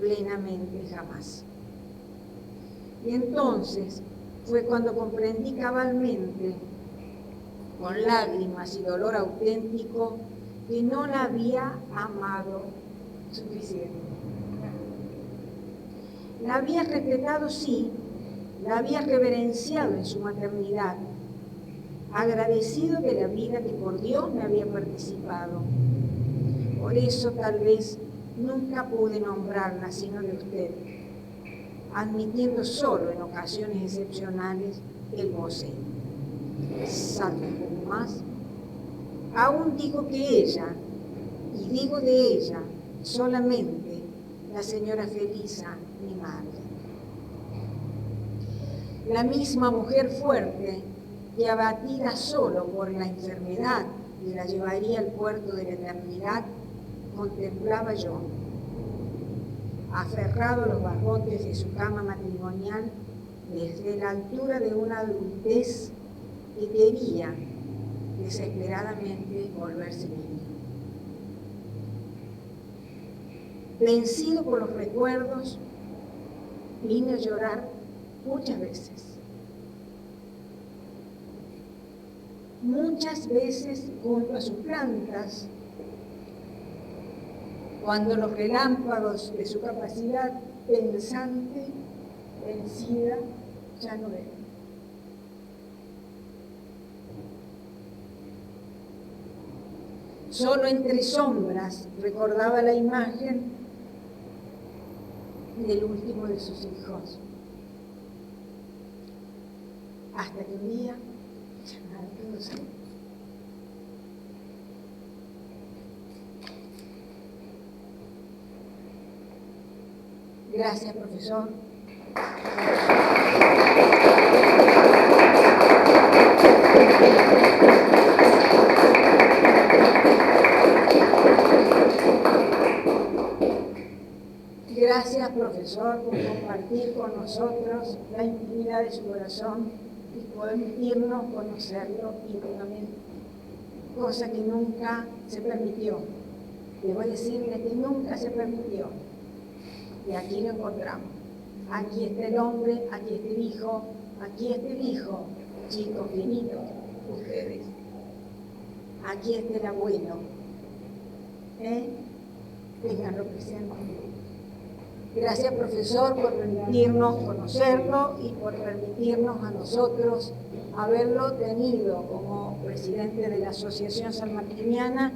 plenamente jamás. Y entonces fue cuando comprendí cabalmente, con lágrimas y dolor auténtico, que no la había amado suficiente. La había respetado, sí, la había reverenciado en su maternidad, agradecido de la vida que por Dios me había participado. Por eso tal vez nunca pude nombrarla sino de usted, admitiendo solo en ocasiones excepcionales el goce. Salto un poco más. Aún digo que ella, y digo de ella solamente la señora Felisa, mi madre. La misma mujer fuerte que, abatida solo por la enfermedad que la llevaría al puerto de la eternidad, contemplaba yo, aferrado a los barrotes de su cama matrimonial, desde la altura de una adultez que quería desesperadamente volverse niño. Vencido por los recuerdos, vine a llorar muchas veces junto a sus plantas, cuando los relámpagos de su capacidad pensante, vencida, ya no eran. Solo entre sombras recordaba la imagen del último de sus hijos. Hasta que un día ya nada pudo ser. Gracias, profesor. Gracias, profesor, por compartir con nosotros la intimidad de su corazón y permitirnos conocerlo íntimamente, cosa que nunca se permitió. Debo decirle que nunca se permitió. Y aquí lo encontramos. Aquí está el hombre, aquí está el hijo, chicos finitos, ustedes. Aquí está el abuelo. Ténganlo presente. Gracias, profesor, por permitirnos conocerlo y por permitirnos a nosotros haberlo tenido como presidente de la Asociación Sanmartiniana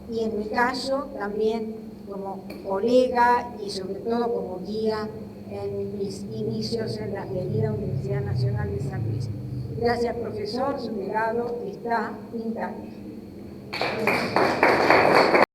y en mi caso también como colega y sobre todo como guía en mis inicios en la querida Universidad Nacional de San Luis. Gracias, profesor, su legado está intacto.